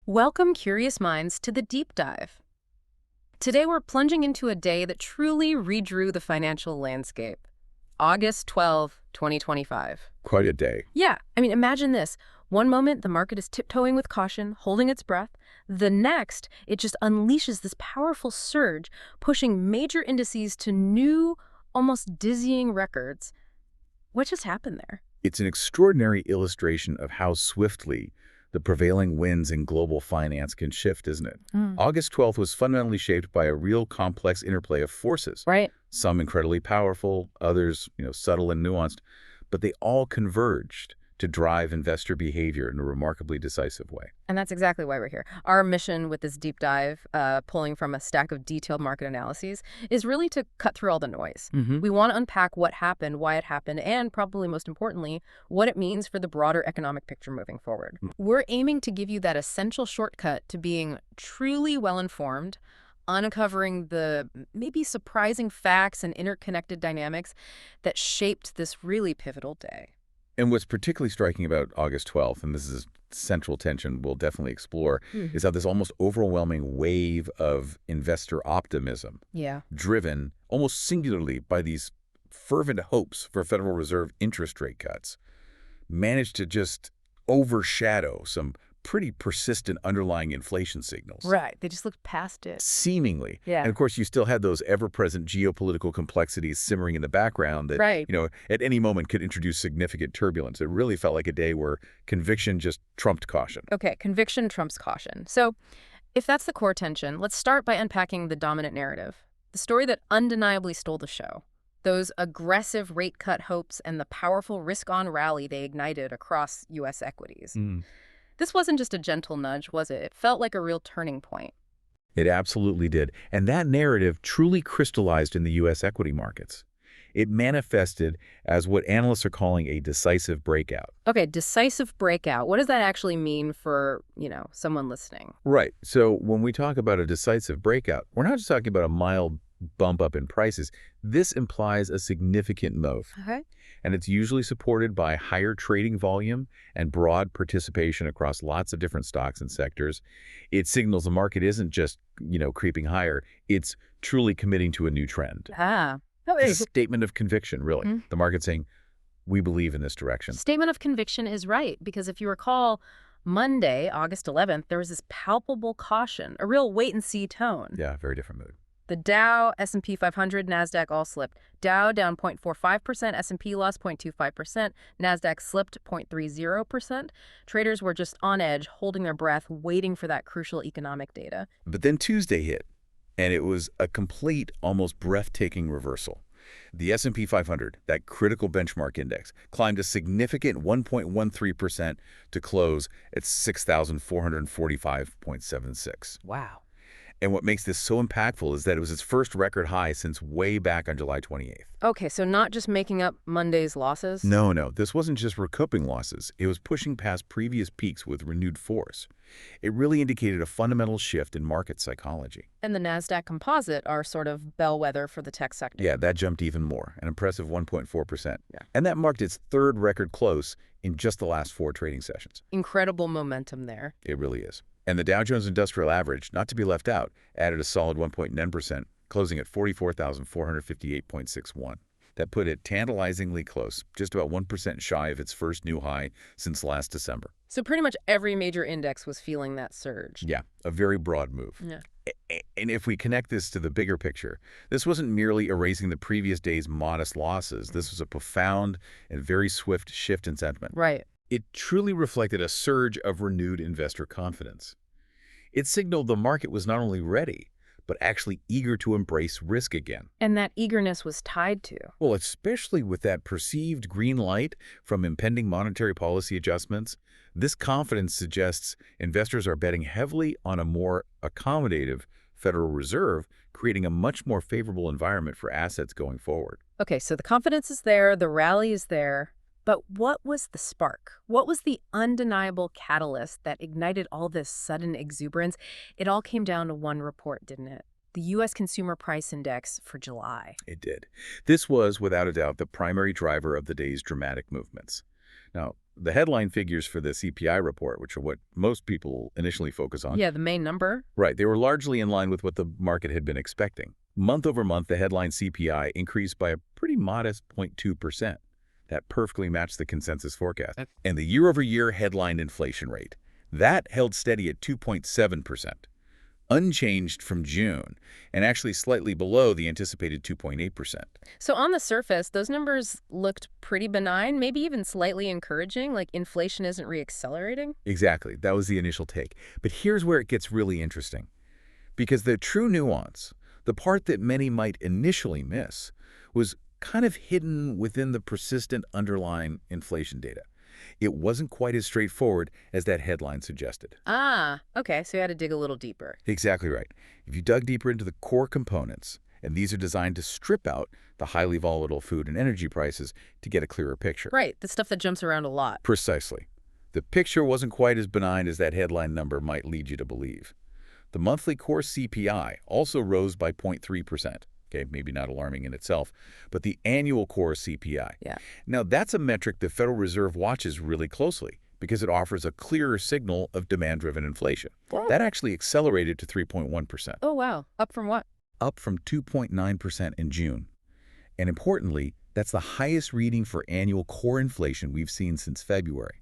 Welcome, curious minds, to the deep dive. Today we're plunging into a day that truly redrew the financial landscape. August 12, 2025. Quite a day. Yeah, imagine this. One moment, the market is tiptoeing with caution, holding its breath. The next, it just unleashes this powerful surge, pushing major indices to new, almost dizzying records. What just happened there? It's an extraordinary illustration of how swiftly the prevailing winds in global finance can shift, isn't it? August 12th was fundamentally shaped by a real complex interplay of forces. Right. Some incredibly powerful, others, subtle and nuanced, but they all converged to drive investor behavior in a remarkably decisive way. And that's exactly why we're here. Our mission with this deep dive, pulling from a stack of detailed market analyses, is really to cut through all the noise. We want to unpack what happened, why it happened, and probably most importantly, what it means for the broader economic picture moving forward. We're aiming to give you that essential shortcut to being truly well-informed, uncovering the maybe surprising facts and interconnected dynamics that shaped this really pivotal day. And what's particularly striking about August 12th, and this is central tension we'll definitely explore, is how this almost overwhelming wave of investor optimism, driven almost singularly by these fervent hopes for Federal Reserve interest rate cuts, managed to just overshadow some pretty persistent underlying inflation signals. Right. They just looked past it. Seemingly. Yeah. And of course, you still had those ever-present geopolitical complexities simmering in the background that, at any moment could introduce significant turbulence. It really felt like a day where conviction just trumped caution. Okay, conviction trumps caution. So if that's the core tension, let's start by unpacking the dominant narrative, the story that undeniably stole the show. Those aggressive rate cut hopes and the powerful risk-on rally they ignited across U.S. equities. This wasn't just a gentle nudge, was it? It felt like a real turning point. It absolutely did. And that narrative truly crystallized in the U.S. equity markets. It manifested as what analysts are calling a decisive breakout. Okay, decisive breakout. What does that actually mean for, someone listening? Right. So when we talk about a decisive breakout, we're not just talking about a mild bump up in prices. This implies a significant move. Okay. And it's usually supported by higher trading volume and broad participation across lots of different stocks and sectors. It signals the market isn't just, creeping higher. It's truly committing to a new trend. It's a statement of conviction, really. The market saying, we believe in this direction. Statement of conviction is right, because if you recall, Monday, August 11th, there was this palpable caution, a real wait-and-see tone. Yeah, very different mood. The Dow, S&P 500, NASDAQ all slipped. Dow down 0.45%, S&P lost 0.25%, NASDAQ slipped 0.30%. Traders were just on edge, holding their breath, waiting for that crucial economic data. But then Tuesday hit, and it was a complete, almost breathtaking reversal. The S&P 500, that critical benchmark index, climbed a significant 1.13% to close at 6,445.76. Wow. And what makes this so impactful is that it was its first record high since way back on July 28th. Okay, so not just making up Monday's losses? No. This wasn't just recouping losses. It was pushing past previous peaks with renewed force. It really indicated a fundamental shift in market psychology. And the NASDAQ composite, our sort of bellwether for the tech sector. Yeah, that jumped even more, an impressive 1.4%. Yeah. And that marked its third record close in just the last 4 trading sessions. Incredible momentum there. It really is. And the Dow Jones Industrial Average, not to be left out, added a solid 1.9%, closing at 44,458.61. That put it tantalizingly close, just about 1% shy of its first new high since last December. So pretty much every major index was feeling that surge. Yeah, a very broad move. Yeah. And if we connect this to the bigger picture, this wasn't merely erasing the previous day's modest losses. This was a profound and very swift shift in sentiment. Right. It truly reflected a surge of renewed investor confidence. It signaled the market was not only ready, but actually eager to embrace risk again. And that eagerness was tied to? Well, especially with that perceived green light from impending monetary policy adjustments, this confidence suggests investors are betting heavily on a more accommodative Federal Reserve, creating a much more favorable environment for assets going forward. Okay, so the confidence is there, the rally is there. But what was the spark? What was the undeniable catalyst that ignited all this sudden exuberance? It all came down to one report, didn't it? The U.S. Consumer Price Index for July. It did. This was, without a doubt, the primary driver of the day's dramatic movements. Now, the headline figures for the CPI report, which are what most people initially focus on. Yeah, the main number. Right. They were largely in line with what the market had been expecting. Month over month, the headline CPI increased by a pretty modest 0.2%. That perfectly matched the consensus forecast. And the year-over-year headline inflation rate, that held steady at 2.7%, unchanged from June, and actually slightly below the anticipated 2.8%. So on the surface, those numbers looked pretty benign, maybe even slightly encouraging, like inflation isn't reaccelerating. Exactly. That was the initial take. But here's where it gets really interesting. Because the true nuance, the part that many might initially miss, was kind of hidden within the persistent underlying inflation data. It wasn't quite as straightforward as that headline suggested. Ah, okay, so you had to dig a little deeper. Exactly right. If you dug deeper into the core components, and these are designed to strip out the highly volatile food and energy prices to get a clearer picture. Right, the stuff that jumps around a lot. Precisely. The picture wasn't quite as benign as that headline number might lead you to believe. The monthly core CPI also rose by 0.3%. Okay, maybe not alarming in itself, but the annual core CPI. Yeah. Now, that's a metric the Federal Reserve watches really closely because it offers a clearer signal of demand-driven inflation. That actually accelerated to 3.1%. Oh, wow. Up from what? Up from 2.9% in June. And importantly, that's the highest reading for annual core inflation we've seen since February.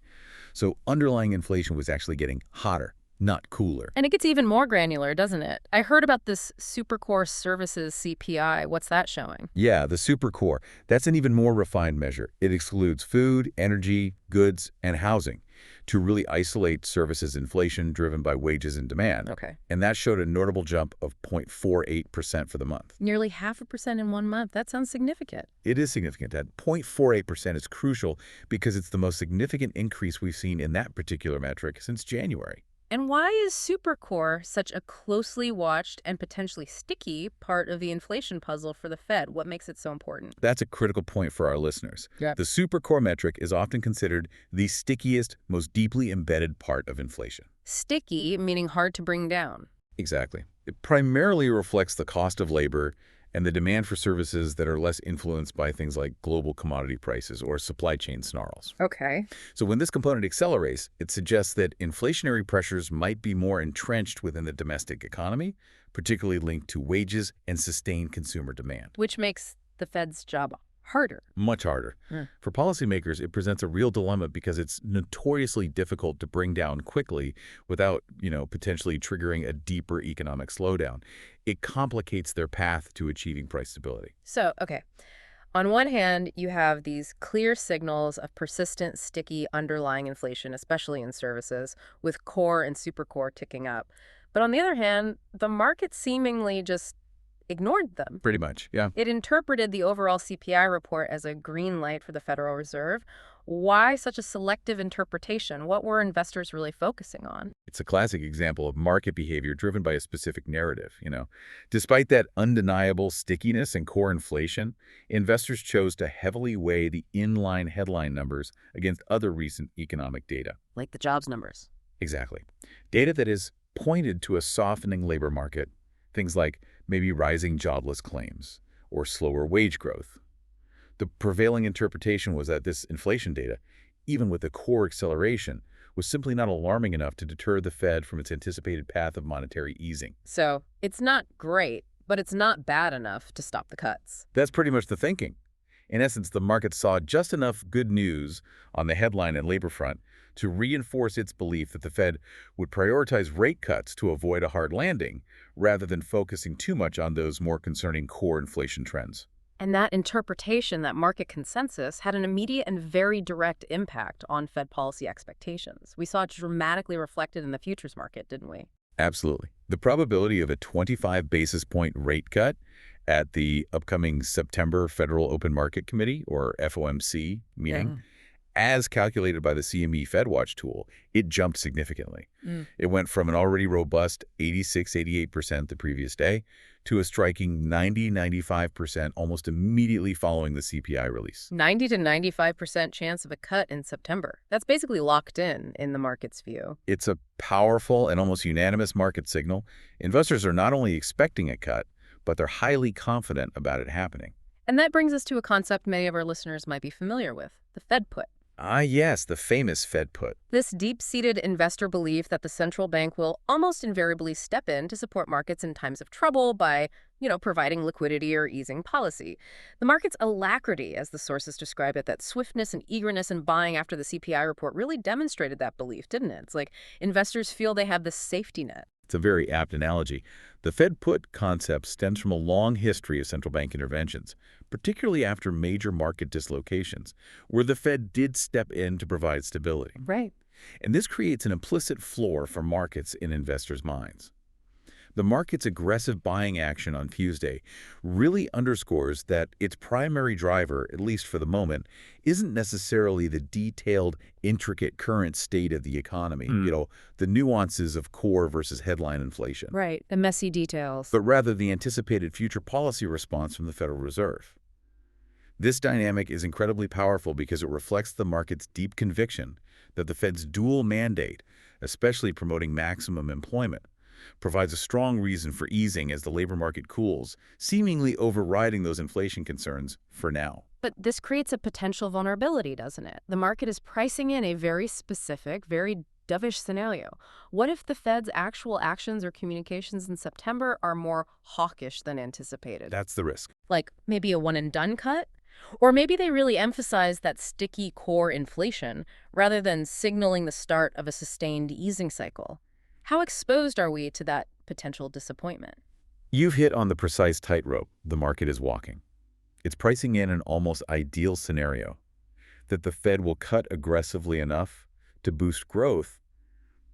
So underlying inflation was actually getting hotter, not cooler. And it gets even more granular, doesn't it? I heard about this Supercore Services CPI. What's that showing? Yeah, the supercore. That's an even more refined measure. It excludes food, energy, goods, and housing to really isolate services inflation driven by wages and demand. Okay. And that showed a notable jump of 0.48% for the month. Nearly 0.5% in 1 month. That sounds significant. It is significant. That 0.48% is crucial because it's the most significant increase we've seen in that particular metric since January. And why is Supercore such a closely watched and potentially sticky part of the inflation puzzle for the Fed? What makes it so important? That's a critical point for our listeners. Yeah. The supercore metric is often considered the stickiest, most deeply embedded part of inflation. Sticky, meaning hard to bring down. Exactly. It primarily reflects the cost of labor and the demand for services that are less influenced by things like global commodity prices or supply chain snarls. Okay. So when this component accelerates, it suggests that inflationary pressures might be more entrenched within the domestic economy, particularly linked to wages and sustained consumer demand. Which makes the Fed's job harder. Much harder. For policymakers, it presents a real dilemma because it's notoriously difficult to bring down quickly without, potentially triggering a deeper economic slowdown. It complicates their path to achieving price stability. So, okay. On one hand, you have these clear signals of persistent, sticky underlying inflation, especially in services, with core and supercore ticking up. But on the other hand, the market seemingly just ignored them. Pretty much, yeah. It interpreted the overall CPI report as a green light for the Federal Reserve. Why such a selective interpretation? What were investors really focusing on? It's a classic example of market behavior driven by a specific narrative, Despite that undeniable stickiness and core inflation, investors chose to heavily weigh the inline headline numbers against other recent economic data. Like the jobs numbers. Exactly. Data that is pointed to a softening labor market, things like maybe rising jobless claims or slower wage growth. The prevailing interpretation was that this inflation data, even with the core acceleration, was simply not alarming enough to deter the Fed from its anticipated path of monetary easing. So it's not great, but it's not bad enough to stop the cuts. That's pretty much the thinking. In essence, the market saw just enough good news on the headline and labor front to reinforce its belief that the Fed would prioritize rate cuts to avoid a hard landing, rather than focusing too much on those more concerning core inflation trends. And that interpretation, that market consensus, had an immediate and very direct impact on Fed policy expectations. We saw it dramatically reflected in the futures market, didn't we? Absolutely. The probability of a 25 basis point rate cut at the upcoming September Federal Open Market Committee, or FOMC, meeting, as calculated by the CME FedWatch tool, it jumped significantly. It went from an already robust 86–88% the previous day to a striking 90–95% almost immediately following the CPI release. 90–95% chance of a cut in September. That's basically locked in the market's view. It's a powerful and almost unanimous market signal. Investors are not only expecting a cut, but they're highly confident about it happening. And that brings us to a concept many of our listeners might be familiar with, the Fed put. Ah, yes, the famous Fed put. This deep-seated investor belief that the central bank will almost invariably step in to support markets in times of trouble by, providing liquidity or easing policy. The market's alacrity, as the sources describe it, that swiftness and eagerness in buying after the CPI report really demonstrated that belief, didn't it? It's like investors feel they have this safety net. It's a very apt analogy. The Fed put concept stems from a long history of central bank interventions, particularly after major market dislocations, where the Fed did step in to provide stability. Right. And this creates an implicit floor for markets in investors' minds. The market's aggressive buying action on Tuesday really underscores that its primary driver, at least for the moment, isn't necessarily the detailed, intricate current state of the economy, the nuances of core versus headline inflation. Right, the messy details. But rather the anticipated future policy response from the Federal Reserve. This dynamic is incredibly powerful because it reflects the market's deep conviction that the Fed's dual mandate, especially promoting maximum employment, provides a strong reason for easing as the labor market cools, seemingly overriding those inflation concerns for now. But this creates a potential vulnerability, doesn't it? The market is pricing in a very specific, very dovish scenario. What if the Fed's actual actions or communications in September are more hawkish than anticipated? That's the risk. Like maybe a one-and-done cut? Or maybe they really emphasize that sticky core inflation rather than signaling the start of a sustained easing cycle. How exposed are we to that potential disappointment? You've hit on the precise tightrope the market is walking. It's pricing in an almost ideal scenario that the Fed will cut aggressively enough to boost growth,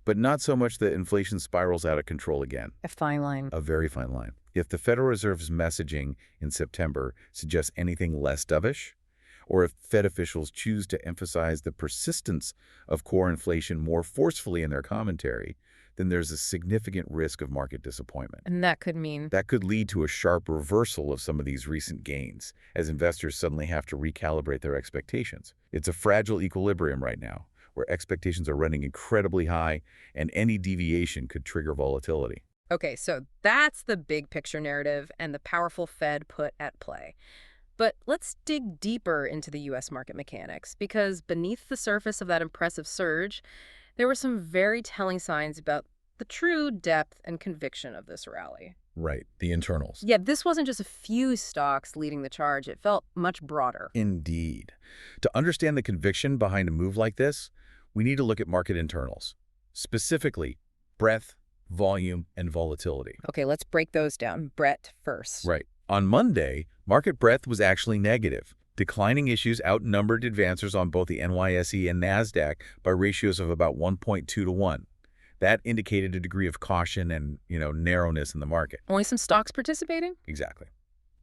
but not so much that inflation spirals out of control again. A fine line. A very fine line. If the Federal Reserve's messaging in September suggests anything less dovish, or if Fed officials choose to emphasize the persistence of core inflation more forcefully in their commentary, then there's a significant risk of market disappointment. And that could mean? That could lead to a sharp reversal of some of these recent gains, as investors suddenly have to recalibrate their expectations. It's a fragile equilibrium right now, where expectations are running incredibly high, and any deviation could trigger volatility. Okay, so that's the big picture narrative and the powerful Fed put at play. But let's dig deeper into the U.S. market mechanics, because beneath the surface of that impressive surge, there were some very telling signs about the true depth and conviction of this rally. Right, the internals. Yeah, this wasn't just a few stocks leading the charge. It felt much broader. Indeed. To understand the conviction behind a move like this, we need to look at market internals, specifically breadth, volume, and volatility. Okay, let's break those down. Breadth first. Right. On Monday, market breadth was actually negative. Declining issues outnumbered advancers on both the NYSE and NASDAQ by ratios of about 1.2 to 1. That indicated a degree of caution and, narrowness in the market. Only some stocks participating? Exactly.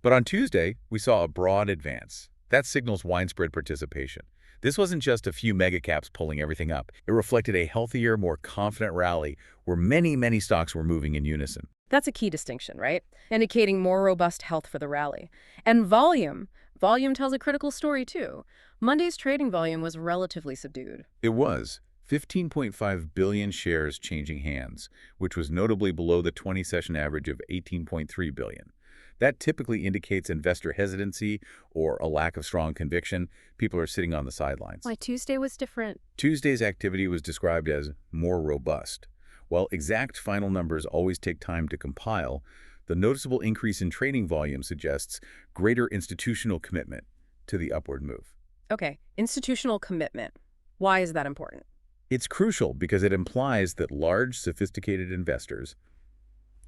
But on Tuesday, we saw a broad advance. That signals widespread participation. This wasn't just a few mega caps pulling everything up. It reflected a healthier, more confident rally where many, many stocks were moving in unison. That's a key distinction, right? Indicating more robust health for the rally. And volume. Volume tells a critical story, too. Monday's trading volume was relatively subdued. It was. 15.5 billion shares changing hands, which was notably below the 20-session average of 18.3 billion. That typically indicates investor hesitancy or a lack of strong conviction. People are sitting on the sidelines. Why Tuesday was different? Tuesday's activity was described as more robust. While exact final numbers always take time to compile, the noticeable increase in trading volume suggests greater institutional commitment to the upward move. Okay, institutional commitment. Why is that important? It's crucial because it implies that large, sophisticated investors,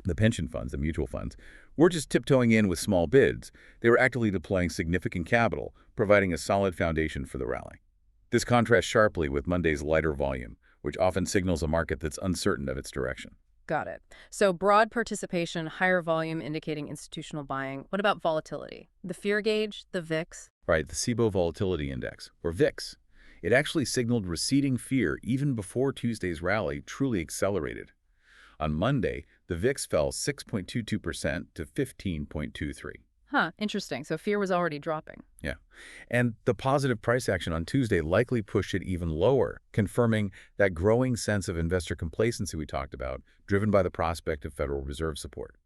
the pension funds, the mutual funds, were just tiptoeing in with small bids. They were actively deploying significant capital, providing a solid foundation for the rally. This contrasts sharply with Monday's lighter volume, which often signals a market that's uncertain of its direction. Got it. So broad participation, higher volume indicating institutional buying. What about volatility? The fear gauge, the VIX? Right, the SIBO Volatility Index, or VIX. It actually signaled receding fear even before Tuesday's rally truly accelerated. On Monday, the VIX fell 6.22% to 15.23. Huh, interesting. So fear was already dropping. Yeah. And the positive price action on Tuesday likely pushed it even lower, confirming that growing sense of investor complacency we talked about, driven by the prospect of Federal Reserve support.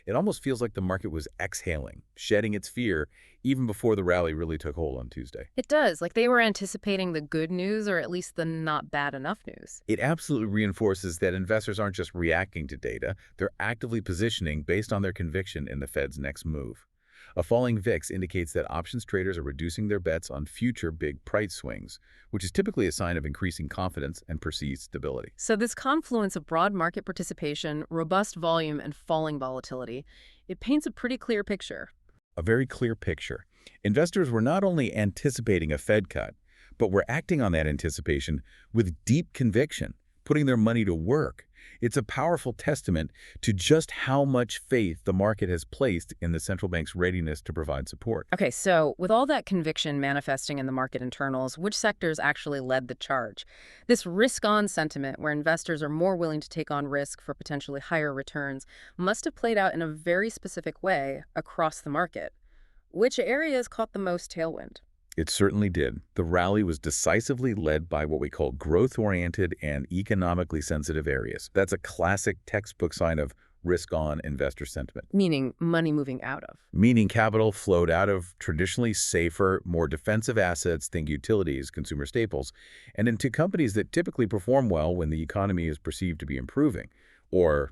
It almost feels like the market was exhaling, shedding its fear, even before the rally really took hold on Tuesday. It does. Like they were anticipating the good news or at least the not bad enough news. It absolutely reinforces that investors aren't just reacting to data, they're actively positioning based on their conviction in the Fed's next move. A falling VIX indicates that options traders are reducing their bets on future big price swings, which is typically a sign of increasing confidence and perceived stability. So this confluence of broad market participation, robust volume, and falling volatility, it paints a pretty clear picture. A very clear picture. Investors were not only anticipating a Fed cut, but were acting on that anticipation with deep conviction, putting their money to work. It's a powerful testament to just how much faith the market has placed in the central bank's readiness to provide support. Okay, so with all that conviction manifesting in the market internals, which sectors actually led the charge? This risk-on sentiment, where investors are more willing to take on risk for potentially higher returns, must have played out in a very specific way across the market. Which areas caught the most tailwind? It certainly did. The rally was decisively led by what we call growth-oriented and economically sensitive areas. That's a classic textbook sign of risk-on investor sentiment. Meaning money moving out of. Meaning capital flowed out of traditionally safer, more defensive assets, think utilities, consumer staples, and into companies that typically perform well when the economy is perceived to be improving, or,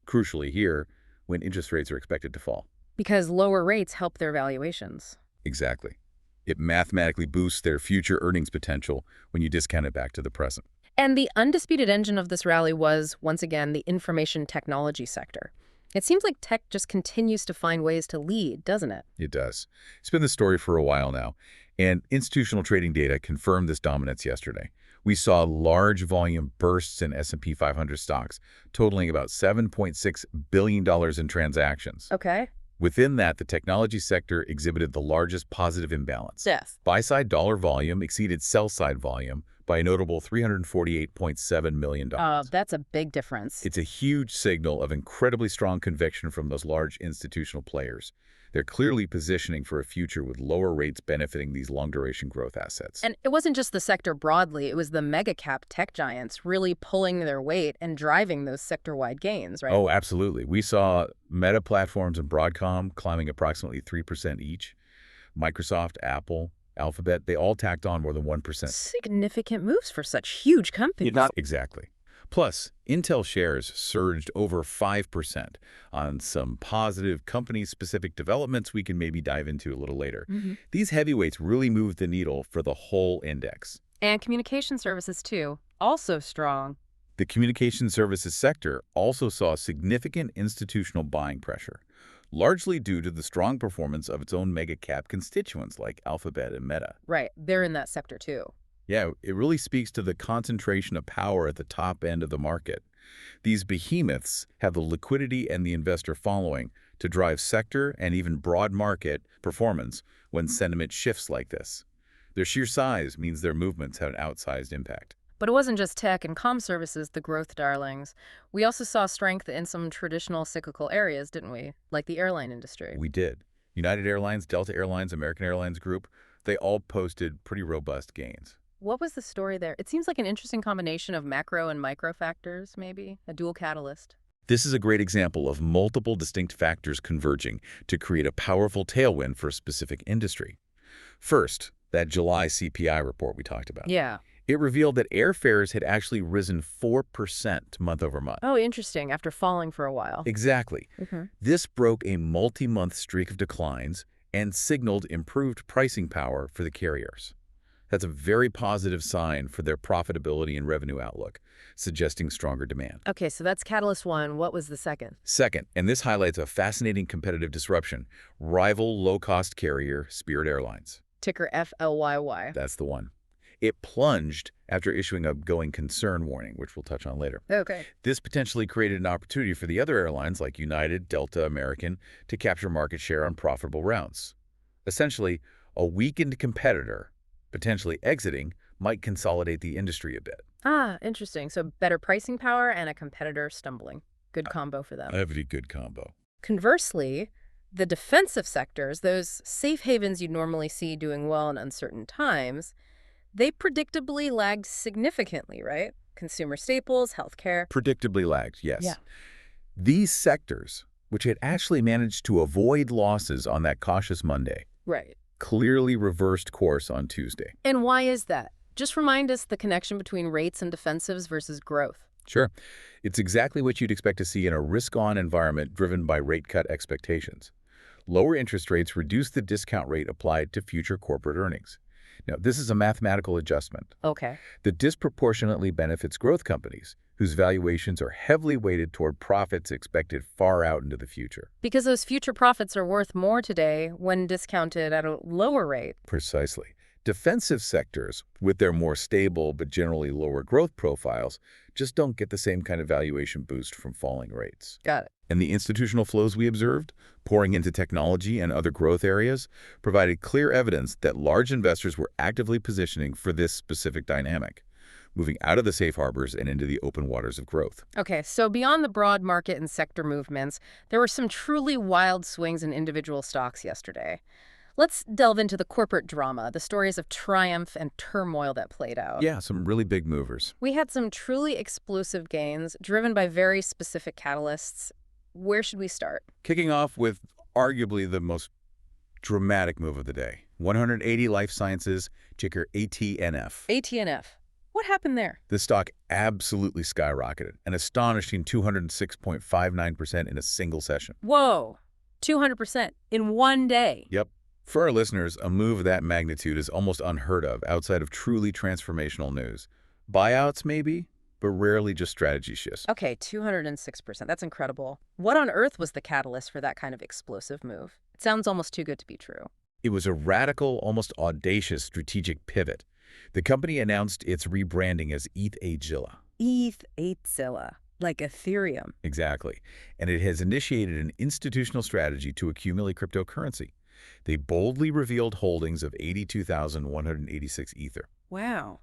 crucially here, when interest rates are expected to fall. Because lower rates help their valuations. Exactly. It mathematically boosts their future earnings potential when you discount it back to the present. And the undisputed engine of this rally was, once again, the information technology sector. It seems like tech just continues to find ways to lead, doesn't it? It does. It's been the story for a while now, and institutional trading data confirmed this dominance yesterday. We saw large volume bursts in S&P 500 stocks, totaling about $7.6 billion in transactions. Okay. Within that, the technology sector exhibited the largest positive imbalance. Yes. Buy-side dollar volume exceeded sell-side volume by a notable $348.7 million. That's a big difference. It's a huge signal of incredibly strong conviction from those large institutional players. They're clearly positioning for a future with lower rates benefiting these long-duration growth assets. And it wasn't just the sector broadly, it was the mega-cap tech giants really pulling their weight and driving those sector-wide gains, right? Oh, absolutely. We saw Meta Platforms and Broadcom climbing approximately 3% each. Microsoft, Apple, Alphabet, they all tacked on more than 1%. Significant moves for such huge companies. Exactly. Plus, Intel shares surged over 5% on some positive company-specific developments we can maybe dive into a little later. These heavyweights really moved the needle for the whole index. And communication services, too, also strong. The communication services sector also saw significant institutional buying pressure, largely due to the strong performance of its own mega-cap constituents like Alphabet and Meta. Right, they're in that sector, too. Yeah, it really speaks to the concentration of power at the top end of the market. These behemoths have the liquidity and the investor following to drive sector and even broad market performance when sentiment shifts like this. Their sheer size means their movements have an outsized impact. But it wasn't just tech and comm services, the growth darlings. We also saw strength in some traditional cyclical areas, didn't we? Like the airline industry. We did. United Airlines, Delta Airlines, American Airlines Group, they all posted pretty robust gains. What was the story there? It seems like an interesting combination of macro and micro factors, maybe, a dual catalyst. This is a great example of multiple distinct factors converging to create a powerful tailwind for a specific industry. First, that July CPI report we talked about. Yeah. It revealed that airfares had actually risen 4% month over month. Oh, interesting, after falling for a while. Exactly. This broke a multi-month streak of declines and signaled improved pricing power for the carriers. That's a very positive sign for their profitability and revenue outlook, suggesting stronger demand. Okay, so that's catalyst one. What was the second? Second, and this highlights a fascinating competitive disruption, rival low-cost carrier Spirit Airlines. Ticker FLYY. That's the one. It plunged after issuing a going concern warning, which we'll touch on later. Okay. This potentially created an opportunity for the other airlines like United, Delta, American to capture market share on profitable routes. Essentially, a weakened competitor potentially exiting might consolidate the industry a bit. Ah, interesting. So better pricing power and a competitor stumbling. Good combo for them. A very good combo. Conversely, the defensive sectors, those safe havens you'd normally see doing well in uncertain times, they predictably lagged significantly, right? Consumer staples, healthcare. Predictably lagged, yes. Yeah. These sectors which had actually managed to avoid losses on that cautious Monday. Right. Clearly reversed course on Tuesday. And why is that? Just remind us the connection between rates and defensives versus growth. Sure. It's exactly what you'd expect to see in a risk-on environment driven by rate cut expectations. Lower interest rates reduce the discount rate applied to future corporate earnings. Now, this is a mathematical adjustment Okay. that disproportionately benefits growth companies, whose valuations are heavily weighted toward profits expected far out into the future. Because those future profits are worth more today when discounted at a lower rate. Precisely. Defensive sectors, with their more stable but generally lower growth profiles, just don't get the same kind of valuation boost from falling rates. Got it. And the institutional flows we observed, pouring into technology and other growth areas, provided clear evidence that large investors were actively positioning for this specific dynamic, moving out of the safe harbors and into the open waters of growth. Okay, so beyond the broad market and sector movements, there were some truly wild swings in individual stocks yesterday. Let's delve into the corporate drama, the stories of triumph and turmoil that played out. Yeah, some really big movers. We had some truly explosive gains driven by very specific catalysts. Where should we start? Kicking off with arguably the most dramatic move of the day. 180 Life Sciences, ticker ATNF. ATNF. What happened there? The stock absolutely skyrocketed, an astonishing 206.59% in a single session. Whoa, 200% in one day. Yep. For our listeners, a move of that magnitude is almost unheard of outside of truly transformational news. Buyouts, maybe, but rarely just strategy shifts. Okay, 206%. That's incredible. What on earth was the catalyst for that kind of explosive move? It sounds almost too good to be true. It was a radical, almost audacious strategic pivot. The company announced its rebranding as ETHZilla. ETHZilla, like Ethereum. Exactly. And it has initiated an institutional strategy to accumulate cryptocurrency. They boldly revealed holdings of 82,186 Ether. Wow.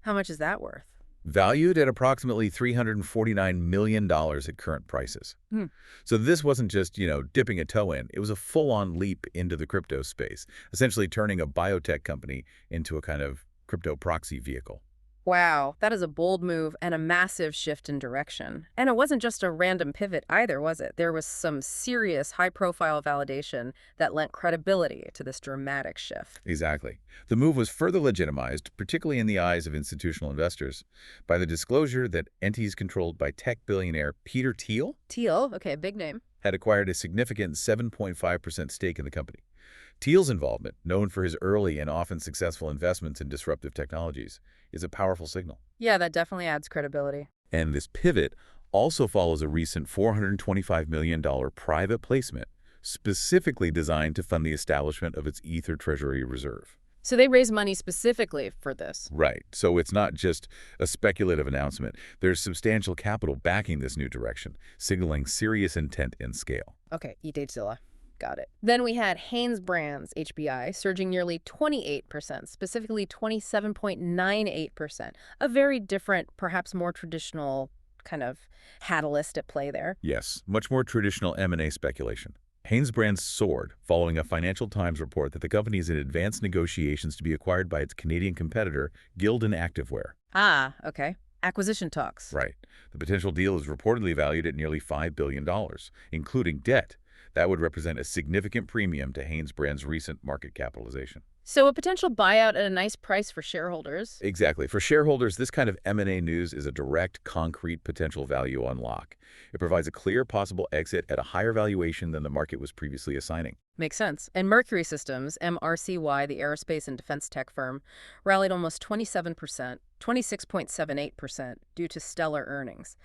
How much is that worth? Valued at approximately $349 million at current prices. So this wasn't just, dipping a toe in. It was a full-on leap into the crypto space, essentially turning a biotech company into a kind of crypto proxy vehicle. Wow, that is a bold move and a massive shift in direction. And it wasn't just a random pivot either, was it? There was some serious high-profile validation that lent credibility to this dramatic shift. Exactly. The move was further legitimized, particularly in the eyes of institutional investors, by the disclosure that entities controlled by tech billionaire Peter Thiel Okay, big name. had acquired a significant 7.5% stake in the company. Thiel's involvement, known for his early and often successful investments in disruptive technologies, is a powerful signal. Yeah, that definitely adds credibility. And this pivot also follows a recent $425 million private placement specifically designed to fund the establishment of its Ether Treasury Reserve. So they raised money specifically for this. Right. So it's not just a speculative announcement. There's substantial capital backing this new direction, signaling serious intent and scale. Okay, ETHZilla. Got it. Then we had Hanesbrands HBI surging nearly 28%, specifically 27.98%. A very different, perhaps more traditional kind of catalyst at play there. Yes, much more traditional M&A speculation. Hanesbrands soared following a Financial Times report that the company is in advanced negotiations to be acquired by its Canadian competitor, Gildan Activewear. Ah, okay. Acquisition talks. Right. The potential deal is reportedly valued at nearly $5 billion, including debt. That would represent a significant premium to Hanesbrands' recent market capitalization. So a potential buyout at a nice price for shareholders. Exactly. For shareholders, this kind of M&A news is a direct, concrete potential value unlock. It provides a clear possible exit at a higher valuation than the market was previously assigning. Makes sense. And Mercury Systems, MRCY, the aerospace and defense tech firm, rallied almost 27%, 26.78% due to stellar earnings.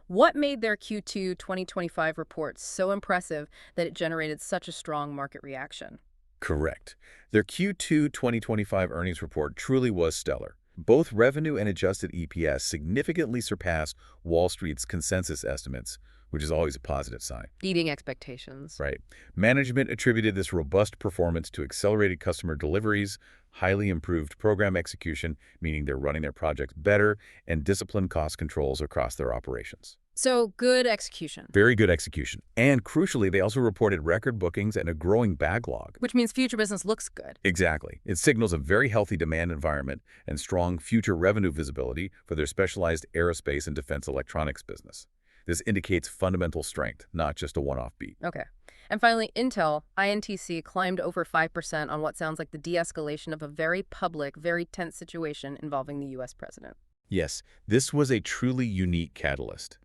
What made their Q2 2025 report so impressive that it generated such a strong market reaction? Correct. Their Q2 2025 earnings report truly was stellar. Both revenue and adjusted EPS significantly surpassed Wall Street's consensus estimates, which is always a positive sign. Beating expectations. Right. Management attributed this robust performance to accelerated customer deliveries, highly improved program execution, meaning they're running their projects better, and disciplined cost controls across their operations. So good execution. Very good execution. And crucially, they also reported record bookings and a growing backlog. Which means future business looks good. Exactly. It signals a very healthy demand environment and strong future revenue visibility for their specialized aerospace and defense electronics business. This indicates fundamental strength, not just a one-off beat. Okay. And finally, Intel, INTC, climbed over 5% on what sounds like the de-escalation of a very public, very tense situation involving the U.S. president. Yes, this was a truly unique catalyst.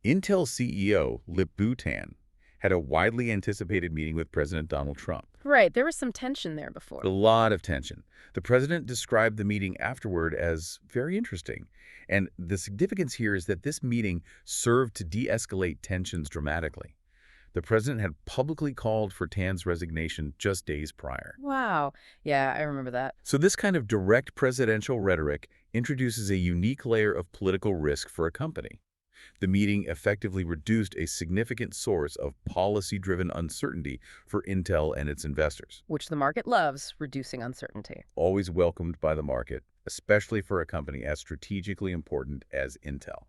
Intel CEO Lip-Bu Tan had a widely anticipated meeting with President Donald Trump. Right, there was some tension there before. A lot of tension. The president described the meeting afterward as very interesting. And the significance here is that this meeting served to de-escalate tensions dramatically. The president had publicly called for Tan's resignation just days prior. Wow. Yeah, I remember that. So this kind of direct presidential rhetoric introduces a unique layer of political risk for a company. The meeting effectively reduced a significant source of policy-driven uncertainty for Intel and its investors. Which the market loves, reducing uncertainty. Always welcomed by the market, especially for a company as strategically important as Intel.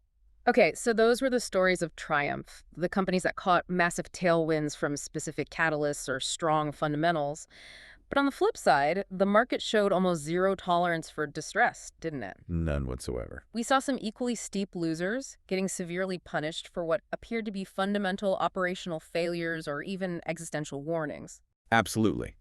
Okay, so those were the stories of triumph, the companies that caught massive tailwinds from specific catalysts or strong fundamentals. But on the flip side, the market showed almost zero tolerance for distress, didn't it? None whatsoever. We saw some equally steep losers getting severely punished for what appeared to be fundamental operational failures or even existential warnings. Absolutely.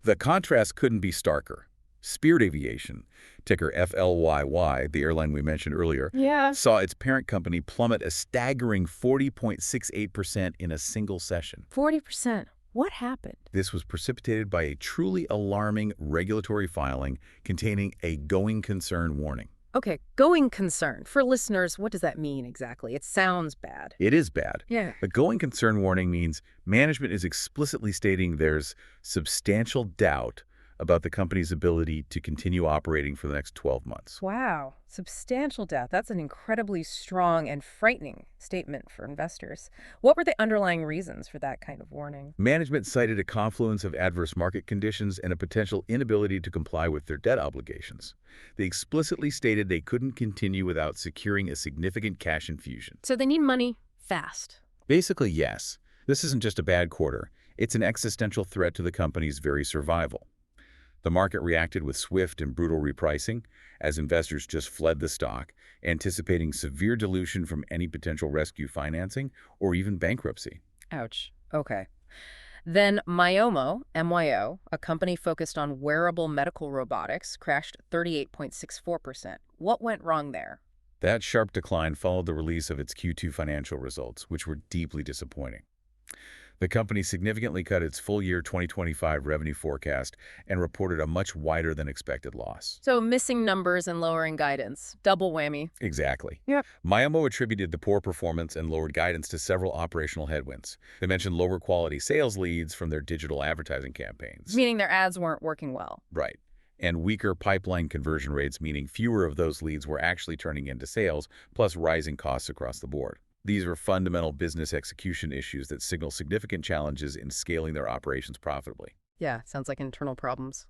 The contrast couldn't be starker. Spirit Aviation, ticker FLYY, the airline we mentioned earlier, saw its parent company plummet a staggering 40.68% in a single session. 40%. What happened? This was precipitated by a truly alarming regulatory filing containing a going concern warning. Okay, going concern. For listeners, what does that mean exactly? It sounds bad. It is bad. Yeah. The going concern warning means management is explicitly stating there's substantial doubt about the company's ability to continue operating for the next 12 months. Wow. Substantial doubt. That's an incredibly strong and frightening statement for investors. What were the underlying reasons for that kind of warning? Management cited a confluence of adverse market conditions and a potential inability to comply with their debt obligations. They explicitly stated they couldn't continue without securing a significant cash infusion. So they need money fast. Basically, yes. This isn't just a bad quarter. It's an existential threat to the company's very survival. The market reacted with swift and brutal repricing as investors just fled the stock, anticipating severe dilution from any potential rescue financing or even bankruptcy. Ouch. Okay. Then Myomo, MYO, a company focused on wearable medical robotics, crashed 38.64%. What went wrong there? That sharp decline followed the release of its Q2 financial results, which were deeply disappointing. The company significantly cut its full-year 2025 revenue forecast and reported a much wider than expected loss. So missing numbers and lowering guidance. Double whammy. Exactly. Yep. Myomo attributed the poor performance and lowered guidance to several operational headwinds. They mentioned lower quality sales leads from their digital advertising campaigns. Meaning their ads weren't working well. Right. And weaker pipeline conversion rates, meaning fewer of those leads were actually turning into sales, plus rising costs across the board. These are fundamental business execution issues that signal significant challenges in scaling their operations profitably. Yeah, sounds like internal problems.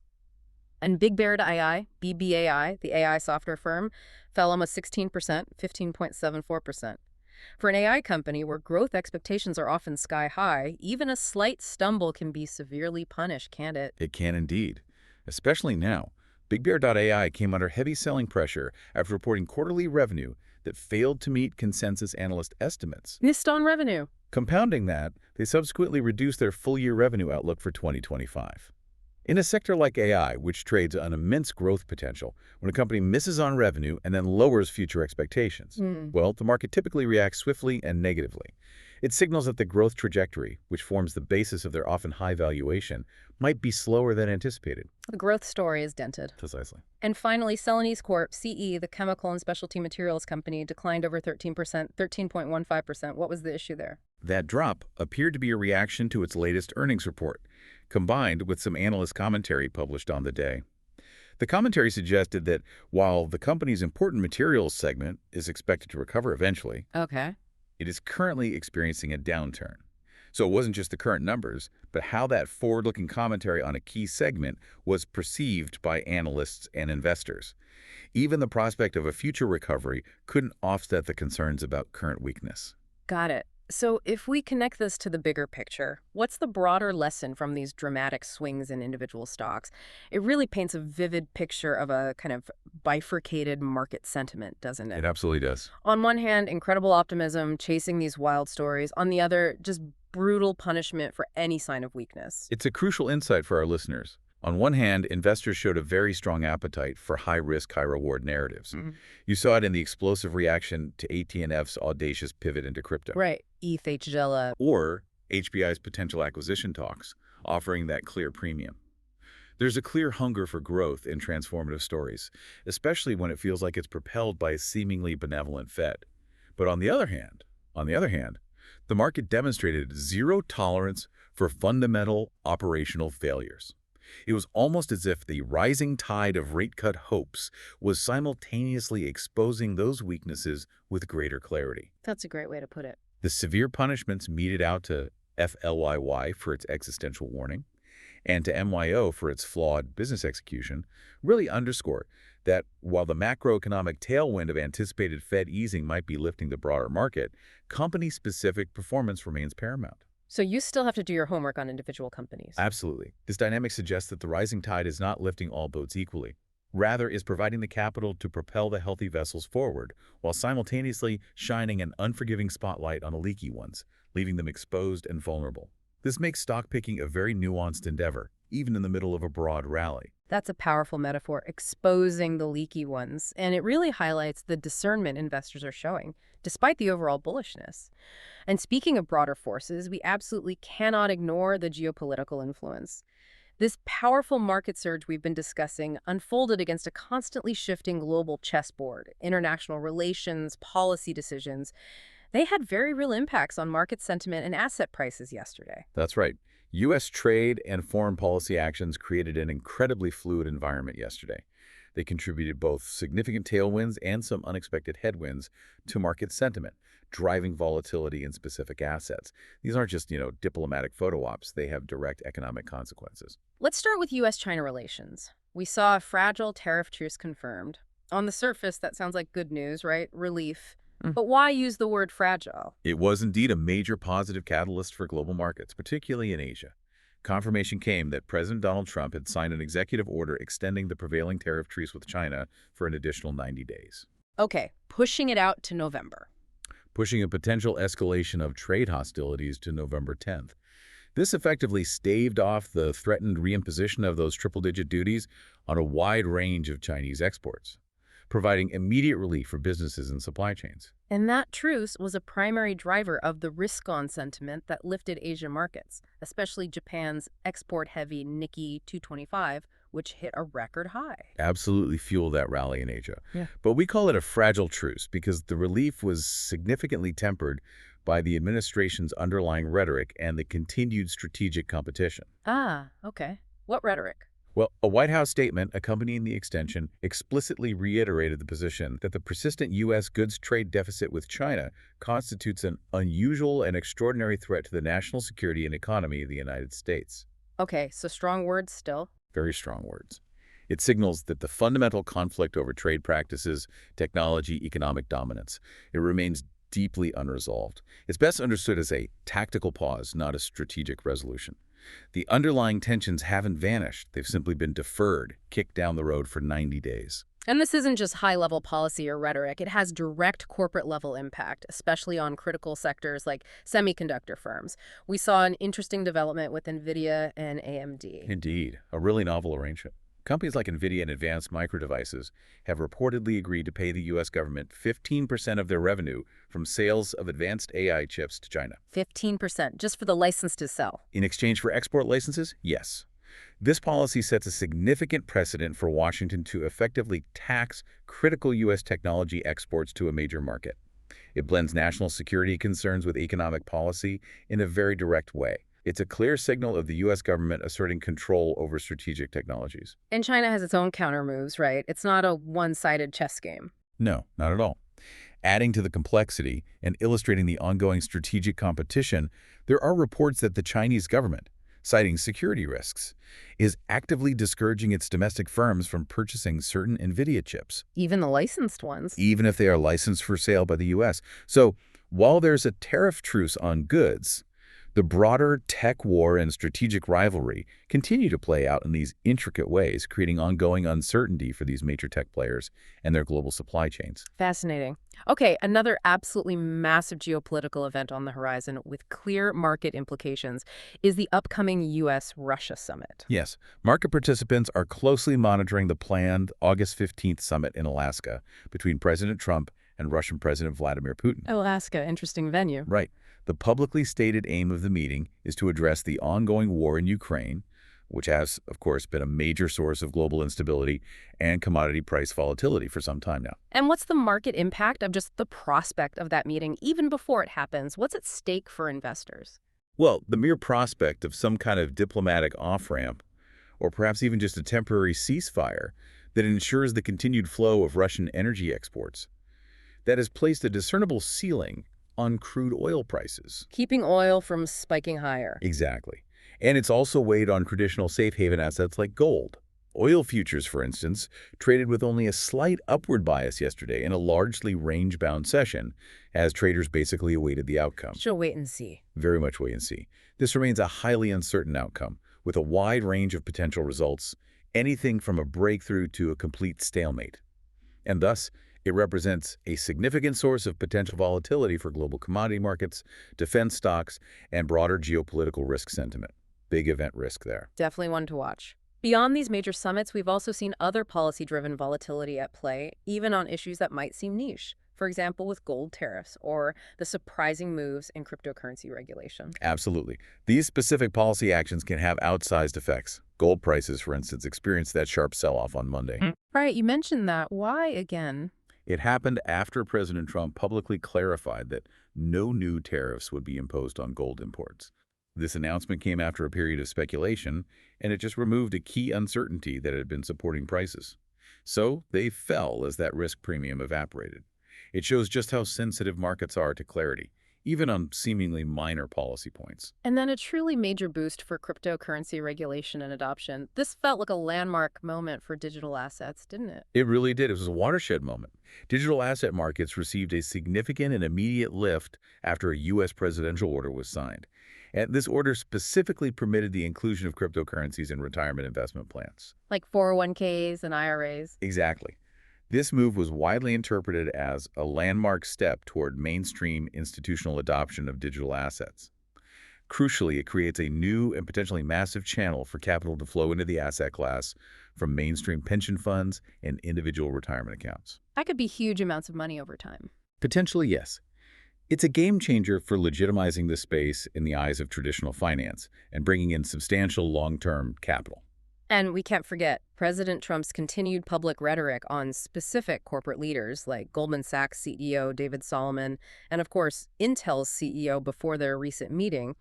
And Big Bear AI, BBAI, the AI software firm, fell almost 16%, 15.74%. For an AI company where growth expectations are often sky high, even a slight stumble can be severely punished, can't it? It can indeed, especially now. Big Bear AI came under heavy selling pressure after reporting quarterly revenue that failed to meet consensus analyst estimates. Missed on revenue. Compounding that, they subsequently reduced their full-year revenue outlook for 2025. In a sector like AI, which trades on immense growth potential, when a company misses on revenue and then lowers future expectations, well, the market typically reacts swiftly and negatively. It signals that the growth trajectory, which forms the basis of their often high valuation, might be slower than anticipated. The growth story is dented. Precisely. And finally, Celanese Corp, CE, the chemical and specialty materials company, declined over 13%, 13.15%. What was the issue there? That drop appeared to be a reaction to its latest earnings report, combined with some analyst commentary published on the day. The commentary suggested that while the company's important materials segment is expected to recover eventually, it is currently experiencing a downturn. So it wasn't just the current numbers, but how that forward-looking commentary on a key segment was perceived by analysts and investors. Even the prospect of a future recovery couldn't offset the concerns about current weakness. Got it. So if we connect this to the bigger picture, what's the broader lesson from these dramatic swings in individual stocks? It really paints a vivid picture of a kind of bifurcated market sentiment, doesn't It it? absolutely does. On one hand, incredible optimism, chasing these wild stories. On the other, just brutal punishment for any sign of weakness. It's a crucial insight for our listeners. On one hand, investors showed a very strong appetite for high-risk, high-reward narratives. Mhm. You saw it in the explosive reaction to AT&F's audacious pivot into crypto. Right. ETH, HGLA. Or HBI's potential acquisition talks, offering that clear premium. There's a clear hunger for growth in transformative stories, especially when it feels like it's propelled by a seemingly benevolent Fed. But on the other hand, the market demonstrated zero tolerance for fundamental operational failures. It was almost as if the rising tide of rate cut hopes was simultaneously exposing those weaknesses with greater clarity. That's a great way to put it. The severe punishments meted out to FLYY for its existential warning and to MYO for its flawed business execution really underscore that while the macroeconomic tailwind of anticipated Fed easing might be lifting the broader market, company-specific performance remains paramount. So you still have to do your homework on individual companies. Absolutely. This dynamic suggests that the rising tide is not lifting all boats equally. Rather, is providing the capital to propel the healthy vessels forward, while simultaneously shining an unforgiving spotlight on the leaky ones, leaving them exposed and vulnerable. This makes stock picking a very nuanced endeavor, even in the middle of a broad rally. That's a powerful metaphor, exposing the leaky ones. And it really highlights the discernment investors are showing, despite the overall bullishness. And speaking of broader forces, we absolutely cannot ignore the geopolitical influence. This powerful market surge we've been discussing unfolded against a constantly shifting global chessboard. International relations, policy decisions, they had very real impacts on market sentiment and asset prices yesterday. That's right. U.S. trade and foreign policy actions created an incredibly fluid environment yesterday. They contributed both significant tailwinds and some unexpected headwinds to market sentiment, driving volatility in specific assets. These aren't just, diplomatic photo ops. They have direct economic consequences. Let's start with U.S.-China relations. We saw a fragile tariff truce confirmed. On the surface, that sounds like good news, right? Relief. But why use the word fragile? It was indeed a major positive catalyst for global markets, particularly in Asia. Confirmation came that President Donald Trump had signed an executive order extending the prevailing tariff truce with China for an additional 90 days. Okay, pushing it out to November. Pushing a potential escalation of trade hostilities to November 10th. This effectively staved off the threatened reimposition of those triple-digit duties on a wide range of Chinese exports, providing immediate relief for businesses and supply chains. And that truce was a primary driver of the risk-on sentiment that lifted Asian markets, especially Japan's export-heavy Nikkei 225, which hit a record high. Absolutely fueled that rally in Asia. Yeah. But we call it a fragile truce because the relief was significantly tempered by the administration's underlying rhetoric and the continued strategic competition. Ah, okay. What rhetoric? Well, a White House statement accompanying the extension explicitly reiterated the position that the persistent U.S. goods trade deficit with China constitutes an unusual and extraordinary threat to the national security and economy of the United States. Okay, so strong words still. Very strong words. It signals that the fundamental conflict over trade practices, technology, economic dominance, it remains deeply unresolved. It's best understood as a tactical pause, not a strategic resolution. The underlying tensions haven't vanished. They've simply been deferred, kicked down the road for 90 days. And this isn't just high-level policy or rhetoric. It has direct corporate-level impact, especially on critical sectors like semiconductor firms. We saw an interesting development with NVIDIA and AMD. Indeed, a really novel arrangement. Companies like NVIDIA and Advanced Micro Devices have reportedly agreed to pay the U.S. government 15% of their revenue from sales of advanced AI chips to China. 15%, just for the license to sell. In exchange for export licenses? Yes. This policy sets a significant precedent for Washington to effectively tax critical U.S. technology exports to a major market. It blends national security concerns with economic policy in a very direct way. It's a clear signal of the U.S. government asserting control over strategic technologies. And China has its own counter moves, right? It's not a one-sided chess game. No, not at all. Adding to the complexity and illustrating the ongoing strategic competition, there are reports that the Chinese government, citing security risks, is actively discouraging its domestic firms from purchasing certain NVIDIA chips. Even the licensed ones. Even if they are licensed for sale by the U.S. So, While there's a tariff truce on goods, the broader tech war and strategic rivalry continue to play out in these intricate ways, creating ongoing uncertainty for these major tech players and their global supply chains. Fascinating. Okay, another absolutely massive geopolitical event on the horizon with clear market implications is the upcoming U.S.-Russia summit. Yes, market participants are closely monitoring the planned August 15th summit in Alaska between President Trump and Russian President Vladimir Putin. Alaska, interesting venue. Right. The publicly stated aim of the meeting is to address the ongoing war in Ukraine, which has, of course, been a major source of global instability and commodity price volatility for some time now. And what's the market impact of just the prospect of that meeting, even before it happens? What's at stake for investors? Well, the mere prospect of some kind of diplomatic off-ramp, or perhaps even just a temporary ceasefire that ensures the continued flow of Russian energy exports, that has placed a discernible ceiling on crude oil prices. Keeping oil from spiking higher. Exactly. And it's also weighed on traditional safe haven assets like gold. Oil futures, for instance, traded with only a slight upward bias yesterday in a largely range-bound session, as traders basically awaited the outcome. She'll wait and see. Very much wait and see. This remains a highly uncertain outcome, with a wide range of potential results, anything from a breakthrough to a complete stalemate. And thus, it represents a significant source of potential volatility for global commodity markets, defense stocks, and broader geopolitical risk sentiment. Big event risk there. Definitely one to watch. Beyond these major summits, we've also seen other policy-driven volatility at play, even on issues that might seem niche. For example, with gold tariffs or the surprising moves in cryptocurrency regulation. Absolutely. These specific policy actions can have outsized effects. Gold prices, for instance, experienced that sharp sell-off on Monday. Right, you mentioned that. Why again? It happened after President Trump publicly clarified that no new tariffs would be imposed on gold imports. This announcement came after a period of speculation, and it just removed a key uncertainty that had been supporting prices. So they fell as that risk premium evaporated. It shows just how sensitive markets are to clarity, even on seemingly minor policy points. And then a truly major boost for cryptocurrency regulation and adoption. This felt like a landmark moment for digital assets, didn't it? It really did. It was a watershed moment. Digital asset markets received a significant and immediate lift after a U.S. presidential order was signed. And this order specifically permitted the inclusion of cryptocurrencies in retirement investment plans. Like 401ks and IRAs. Exactly. This move was widely interpreted as a landmark step toward mainstream institutional adoption of digital assets. Crucially, it creates a new and potentially massive channel for capital to flow into the asset class from mainstream pension funds and individual retirement accounts. That could be huge amounts of money over time. Potentially, yes. It's a game changer for legitimizing the space in the eyes of traditional finance and bringing in substantial long-term capital. And we can't forget President Trump's continued public rhetoric on specific corporate leaders like Goldman Sachs CEO David Solomon and, of course, Intel's CEO before their recent meeting.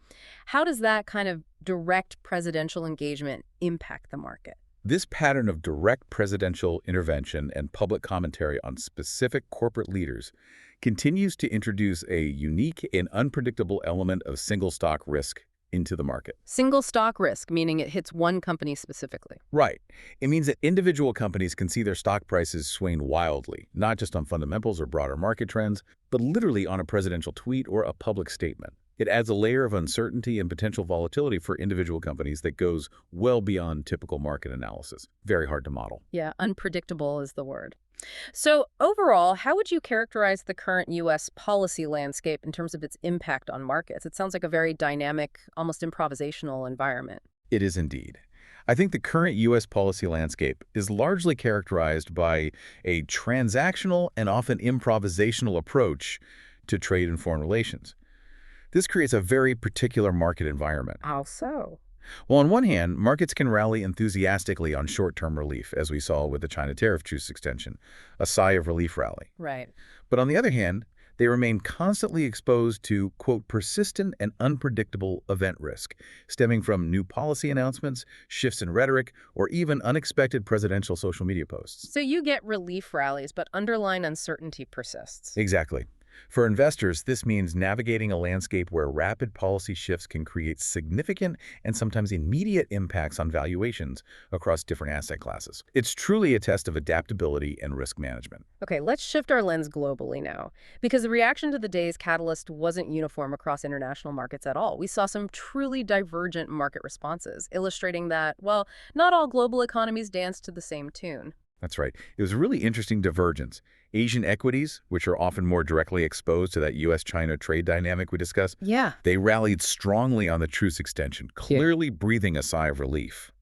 How does that kind of direct presidential engagement impact the market? This pattern of direct presidential intervention and public commentary on specific corporate leaders continues to introduce a unique and unpredictable element of single stock risk into the market. Single stock risk, meaning it hits one company specifically. Right. It means that individual companies can see their stock prices swing wildly, not just on fundamentals or broader market trends, but literally on a presidential tweet or a public statement. It adds a layer of uncertainty and potential volatility for individual companies that goes well beyond typical market analysis. Very hard to model. Yeah, unpredictable is the word. So overall, how would you characterize the current U.S. policy landscape in terms of its impact on markets? It sounds like a very dynamic, almost improvisational environment. It is indeed. I think the current U.S. policy landscape is largely characterized by a transactional and often improvisational approach to trade and foreign relations. This creates a very particular market environment. How so? Well, on one hand, markets can rally enthusiastically on short-term relief, as we saw with the China tariff truce extension, a sigh of relief rally. Right. But on the other hand, they remain constantly exposed to, quote, persistent and unpredictable event risk, stemming from new policy announcements, shifts in rhetoric, or even unexpected presidential social media posts. So you get relief rallies, but underlying uncertainty persists. Exactly. For investors, this means navigating a landscape where rapid policy shifts can create significant and sometimes immediate impacts on valuations across different asset classes. It's truly a test of adaptability and risk management. Okay, let's shift our lens globally now, because the reaction to the day's catalyst wasn't uniform across international markets at all. We saw some truly divergent market responses, illustrating that, well, not all global economies dance to the same tune. That's right. It was a really interesting divergence. Asian equities, which are often more directly exposed to that U.S.-China trade dynamic we discussed, Yeah. they rallied strongly on the truce extension, clearly breathing a sigh of relief.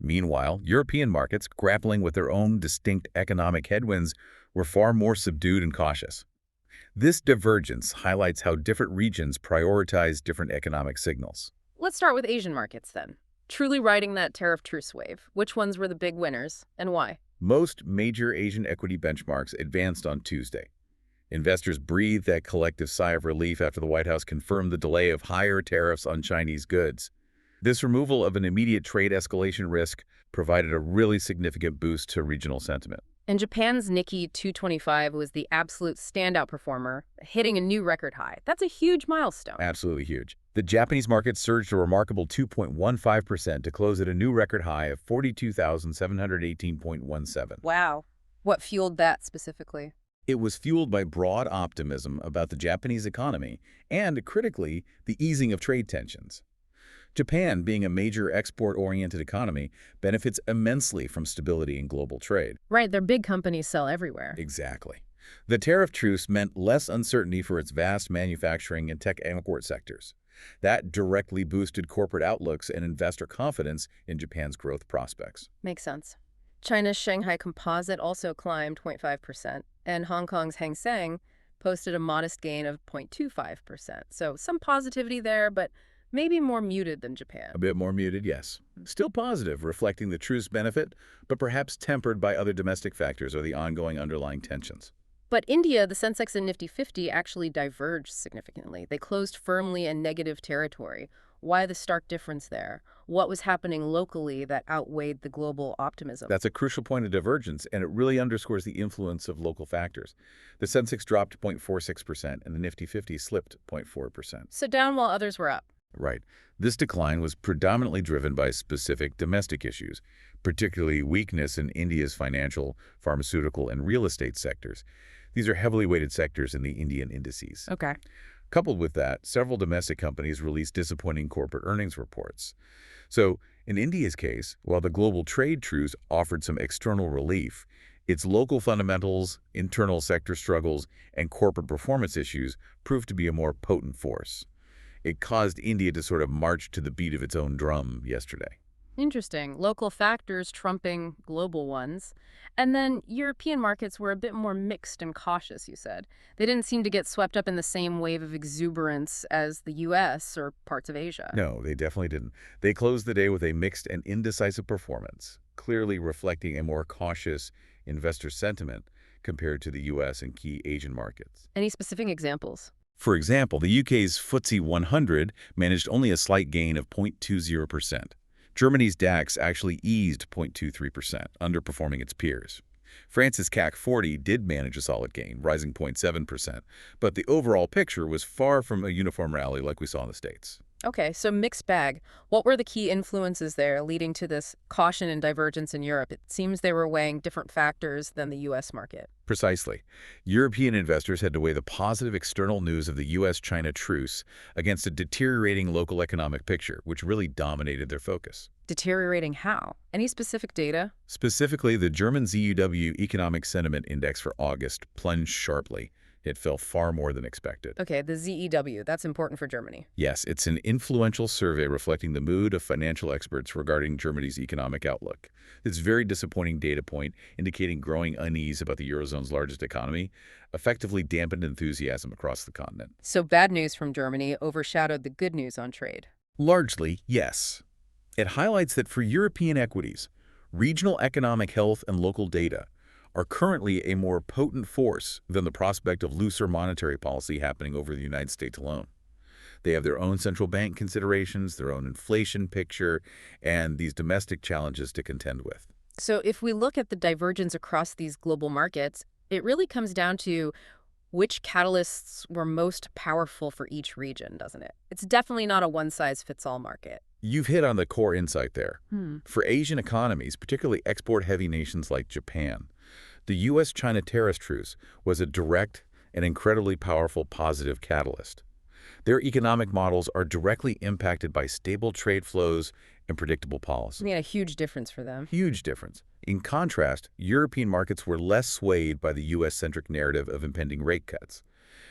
Meanwhile, European markets, grappling with their own distinct economic headwinds, were far more subdued and cautious. This divergence highlights how different regions prioritize different economic signals. Let's start with Asian markets then. Truly riding that tariff truce wave, which ones were the big winners and why? Most major Asian equity benchmarks advanced on Tuesday. Investors breathed that collective sigh of relief after the White House confirmed the delay of higher tariffs on Chinese goods. This removal of an immediate trade escalation risk provided a really significant boost to regional sentiment. And Japan's Nikkei 225 was the absolute standout performer, hitting a new record high. That's a huge milestone. Absolutely huge. The Japanese market surged a remarkable 2.15% to close at a new record high of 42,718.17. Wow. What fueled that specifically? It was fueled by broad optimism about the Japanese economy and, critically, the easing of trade tensions. Japan, being a major export-oriented economy, benefits immensely from stability in global trade. Right, their big companies sell everywhere. Exactly. The tariff truce meant less uncertainty for its vast manufacturing and tech import sectors. That directly boosted corporate outlooks and investor confidence in Japan's growth prospects. Makes sense. China's Shanghai Composite also climbed 0.5%, and Hong Kong's Hang Seng posted a modest gain of 0.25%. So some positivity there, but maybe more muted than Japan. A bit more muted, yes. Still positive, reflecting the truce benefit, but perhaps tempered by other domestic factors or the ongoing underlying tensions. But India, the Sensex and Nifty 50 actually diverged significantly. They closed firmly in negative territory. Why the stark difference there? What was happening locally that outweighed the global optimism? That's a crucial point of divergence, and it really underscores the influence of local factors. The Sensex dropped 0.46%, and the Nifty 50 slipped 0.4%. So down while others were up. Right. This decline was predominantly driven by specific domestic issues, particularly weakness in India's financial, pharmaceutical, and real estate sectors. These are heavily weighted sectors in the Indian indices. Okay. Coupled with that, several domestic companies released disappointing corporate earnings reports. So, in India's case, while the global trade truce offered some external relief, its local fundamentals, internal sector struggles, and corporate performance issues proved to be a more potent force. It caused India to sort of march to the beat of its own drum yesterday. Interesting. Local factors trumping global ones. And then European markets were a bit more mixed and cautious, you said. They didn't seem to get swept up in the same wave of exuberance as the U.S. or parts of Asia. No, they definitely didn't. They closed the day with a mixed and indecisive performance, clearly reflecting a more cautious investor sentiment compared to the U.S. and key Asian markets. Any specific examples? For example, the UK's FTSE 100 managed only a slight gain of 0.20%. Germany's DAX actually eased 0.23%, underperforming its peers. France's CAC 40 did manage a solid gain, rising 0.7%, but the overall picture was far from a uniform rally like we saw in the States. Okay, so mixed bag. What were the key influences there leading to this caution and divergence in Europe? It seems they were weighing different factors than the U.S. market. Precisely. European investors had to weigh the positive external news of the U.S.-China truce against a deteriorating local economic picture, which really dominated their focus. Deteriorating how? Any specific data? Specifically, the German ZEW Economic Sentiment Index for August plunged sharply. It fell far more than expected. Okay, the ZEW, that's important for Germany. Yes, it's an influential survey reflecting the mood of financial experts regarding Germany's economic outlook. This very disappointing data point, indicating growing unease about the Eurozone's largest economy, effectively dampened enthusiasm across the continent. So bad news from Germany overshadowed the good news on trade. Largely, yes. It highlights that for European equities, regional economic health and local data are currently a more potent force than the prospect of looser monetary policy happening over the United States alone. They have their own central bank considerations, their own inflation picture, and these domestic challenges to contend with. So if we look at the divergence across these global markets, it really comes down to which catalysts were most powerful for each region, doesn't it? It's definitely not a one-size-fits-all market. You've hit on the core insight there. Hmm. For Asian economies, particularly export-heavy nations like Japan, the U.S.-China tariff truce was a direct and incredibly powerful positive catalyst. Their economic models are directly impacted by stable trade flows and predictable policy. I mean, a huge difference for them. Huge difference. In contrast, European markets were less swayed by the U.S.-centric narrative of impending rate cuts.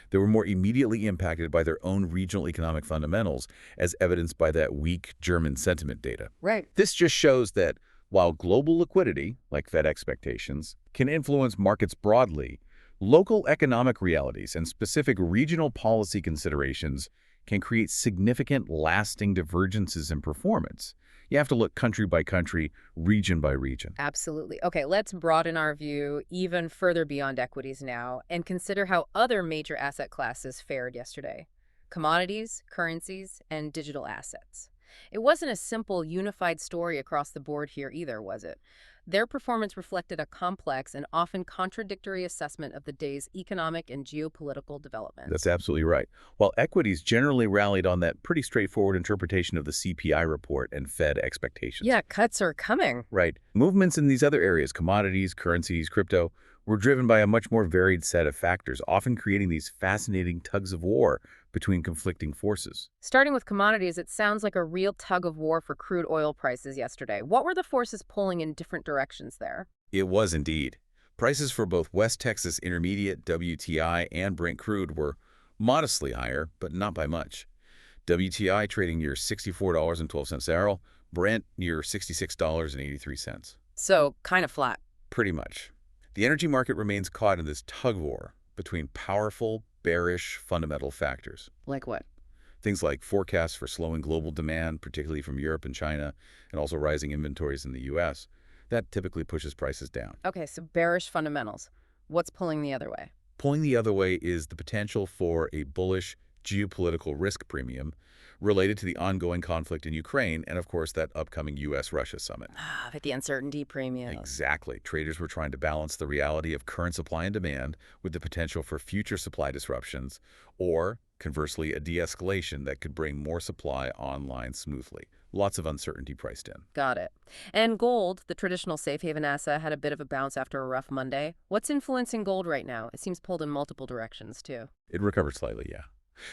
They were more immediately impacted by their own regional economic fundamentals, as evidenced by that weak German sentiment data. Right. This just shows that while global liquidity, like Fed expectations, can influence markets broadly, local economic realities and specific regional policy considerations can create significant, lasting divergences in performance. You have to look country by country, region by region. Absolutely. Okay, let's broaden our view even further beyond equities now and consider how other major asset classes fared yesterday. Commodities, currencies, and digital assets. It wasn't a simple, unified story across the board here either, was it? Their performance reflected a complex and often contradictory assessment of the day's economic and geopolitical developments. That's absolutely right. While equities generally rallied on that pretty straightforward interpretation of the CPI report and Fed expectations. Yeah, cuts are coming. Right. Movements in these other areas, commodities, currencies, crypto, were driven by a much more varied set of factors, often creating these fascinating tugs of war between conflicting forces. Starting with commodities, it sounds like a real tug of war for crude oil prices yesterday. What were the forces pulling in different directions there? It was indeed. Prices for both West Texas Intermediate, WTI, and Brent crude were modestly higher, but not by much. WTI trading near $64.12 a barrel, Brent near $66.83. So, kind of flat. Pretty much. The energy market remains caught in this tug-of-war between powerful, bearish fundamental factors. Like what? Things like forecasts for slowing global demand, particularly from Europe and China, and also rising inventories in the U.S. That typically pushes prices down. Okay, so bearish fundamentals. What's pulling the other way? Pulling the other way is the potential for a bullish geopolitical risk premium related to the ongoing conflict in Ukraine and, of course, that upcoming U.S.-Russia summit. But the uncertainty premium. Exactly. Traders were trying to balance the reality of current supply and demand with the potential for future supply disruptions or, conversely, a de-escalation that could bring more supply online smoothly. Lots of uncertainty priced in. Got it. And gold, the traditional safe haven asset, had a bit of a bounce after a rough Monday. What's influencing gold right now? It seems pulled in multiple directions, too. It recovered slightly, yeah.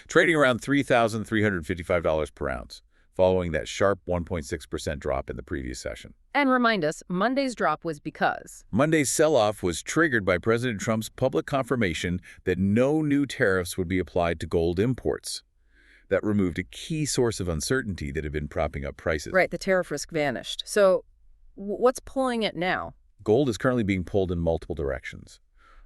Trading around $3,355 per ounce, following that sharp 1.6% drop in the previous session. And remind us, Monday's drop was because? Monday's sell-off was triggered by President Trump's public confirmation that no new tariffs would be applied to gold imports. That removed a key source of uncertainty that had been propping up prices. Right, the tariff risk vanished. So what's pulling it now? Gold is currently being pulled in multiple directions.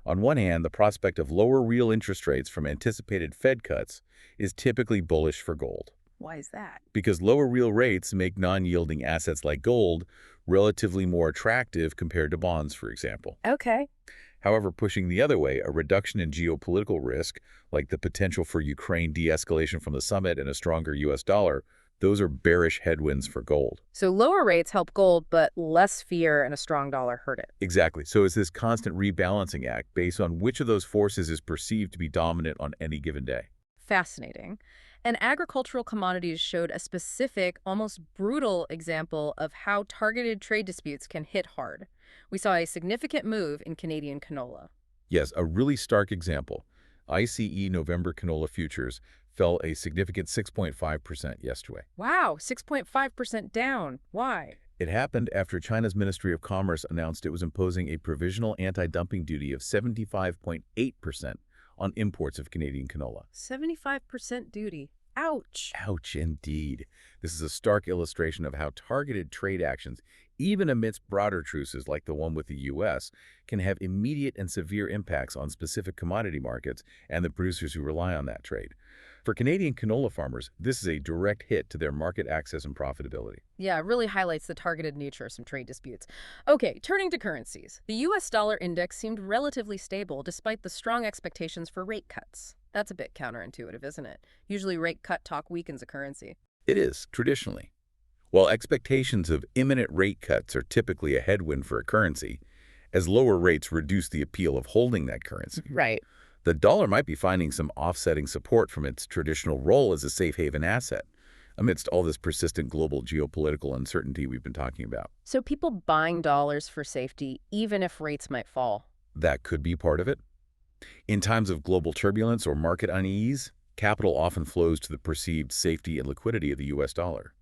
On one hand, the prospect of lower real interest rates from anticipated Fed cuts is typically bullish for gold. Why is that? Because lower real rates make non-yielding assets like gold relatively more attractive compared to bonds, for example. Okay. However, pushing the other way, a reduction in geopolitical risk, like the potential for Ukraine de-escalation from the summit and a stronger U.S. dollar, those are bearish headwinds for gold. So lower rates help gold, but less fear and a strong dollar hurt it. Exactly. So it's this constant rebalancing act based on which of those forces is perceived to be dominant on any given day. Fascinating. And agricultural commodities showed a specific, almost brutal example of how targeted trade disputes can hit hard. We saw a significant move in Canadian canola. Yes, a really stark example. ICE November canola futures fell a significant 6.5% yesterday. Wow, 6.5% down. Why? It happened after China's Ministry of Commerce announced it was imposing a provisional anti-dumping duty of 75.8% on imports of Canadian canola. 75% duty. Ouch. Ouch, indeed. This is a stark illustration of how targeted trade actions, even amidst broader truces like the one with the U.S., can have immediate and severe impacts on specific commodity markets and the producers who rely on that trade. For Canadian canola farmers, this is a direct hit to their market access and profitability. Yeah, it really highlights the targeted nature of some trade disputes. Okay, turning to currencies. The U.S. dollar index seemed relatively stable despite the strong expectations for rate cuts. That's a bit counterintuitive, isn't it? Usually rate cut talk weakens a currency. It is, traditionally. While expectations of imminent rate cuts are typically a headwind for a currency, as lower rates reduce the appeal of holding that currency. Right. The dollar might be finding some offsetting support from its traditional role as a safe haven asset amidst all this persistent global geopolitical uncertainty we've been talking about. So people buying dollars for safety, even if rates might fall. That could be part of it. In times of global turbulence or market unease, capital often flows to the perceived safety and liquidity of the U.S. dollar.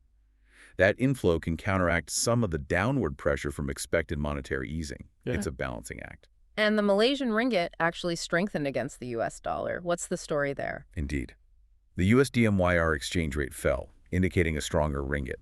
That inflow can counteract some of the downward pressure from expected monetary easing. Yeah. It's a balancing act. And the Malaysian ringgit actually strengthened against the U.S. dollar. What's the story there? Indeed. The USD-MYR exchange rate fell, indicating a stronger ringgit.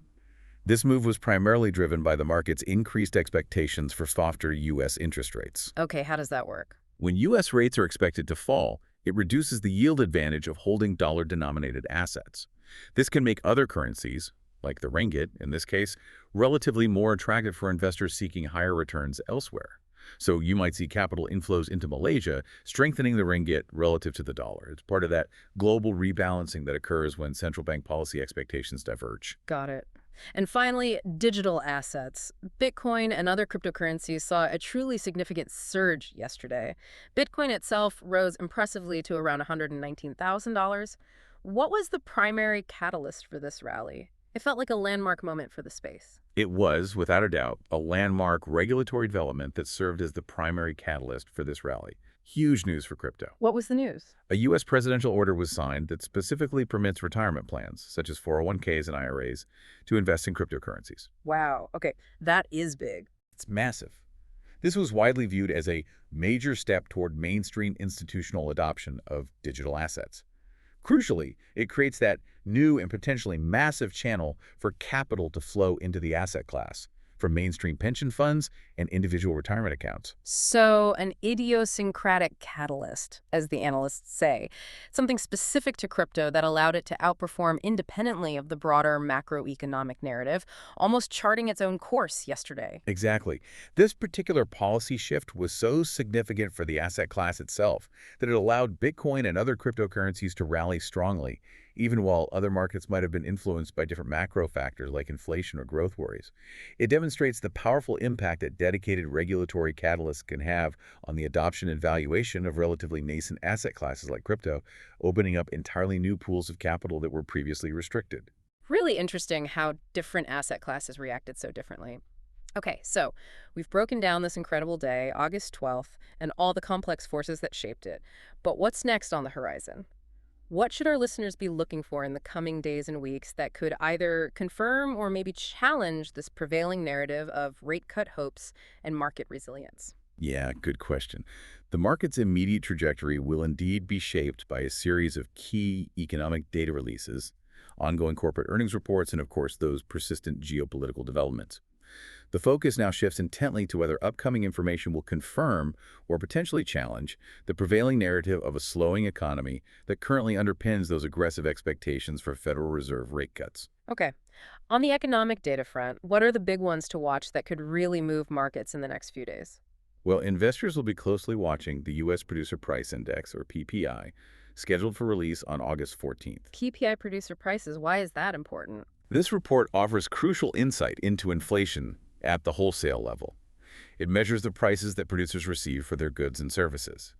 This move was primarily driven by the market's increased expectations for softer U.S. interest rates. Okay, how does that work? When U.S. rates are expected to fall, it reduces the yield advantage of holding dollar-denominated assets. This can make other currencies, like the ringgit in this case, relatively more attractive for investors seeking higher returns elsewhere. So you might see capital inflows into Malaysia, strengthening the ringgit relative to the dollar. It's part of that global rebalancing that occurs when central bank policy expectations diverge. Got it. And finally, digital assets. Bitcoin and other cryptocurrencies saw a truly significant surge yesterday. Bitcoin itself rose impressively to around $119,000. What was the primary catalyst for this rally? It felt like a landmark moment for the space. It was, without a doubt, a landmark regulatory development that served as the primary catalyst for this rally. Huge news for crypto. What was the news? A U.S. presidential order was signed that specifically permits retirement plans, such as 401ks and IRAs, to invest in cryptocurrencies. Wow. Okay, that is big. It's massive. This was widely viewed as a major step toward mainstream institutional adoption of digital assets. Crucially, it creates that new and potentially massive channel for capital to flow into the asset class, from mainstream pension funds and individual retirement accounts. So an idiosyncratic catalyst, as the analysts say, something specific to crypto that allowed it to outperform independently of the broader macroeconomic narrative, almost charting its own course yesterday. Exactly. This particular policy shift was so significant for the asset class itself that it allowed Bitcoin and other cryptocurrencies to rally strongly, even while other markets might have been influenced by different macro factors like inflation or growth worries. It demonstrates the powerful impact that dedicated regulatory catalysts can have on the adoption and valuation of relatively nascent asset classes like crypto, opening up entirely new pools of capital that were previously restricted. Really interesting how different asset classes reacted so differently. Okay, so we've broken down this incredible day, August 12th, and all the complex forces that shaped it. But what's next on the horizon? What should our listeners be looking for in the coming days and weeks that could either confirm or maybe challenge this prevailing narrative of rate cut hopes and market resilience? Yeah, good question. The market's immediate trajectory will indeed be shaped by a series of key economic data releases, ongoing corporate earnings reports, and of course, those persistent geopolitical developments. The focus now shifts intently to whether upcoming information will confirm or potentially challenge the prevailing narrative of a slowing economy that currently underpins those aggressive expectations for Federal Reserve rate cuts. Okay. On the economic data front, what are the big ones to watch that could really move markets in the next few days? Well, investors will be closely watching the U.S. Producer Price Index, or PPI, scheduled for release on August 14th. PPI producer prices, why is that important? This report offers crucial insight into inflation at the wholesale level. It measures the prices that producers receive for their goods and services.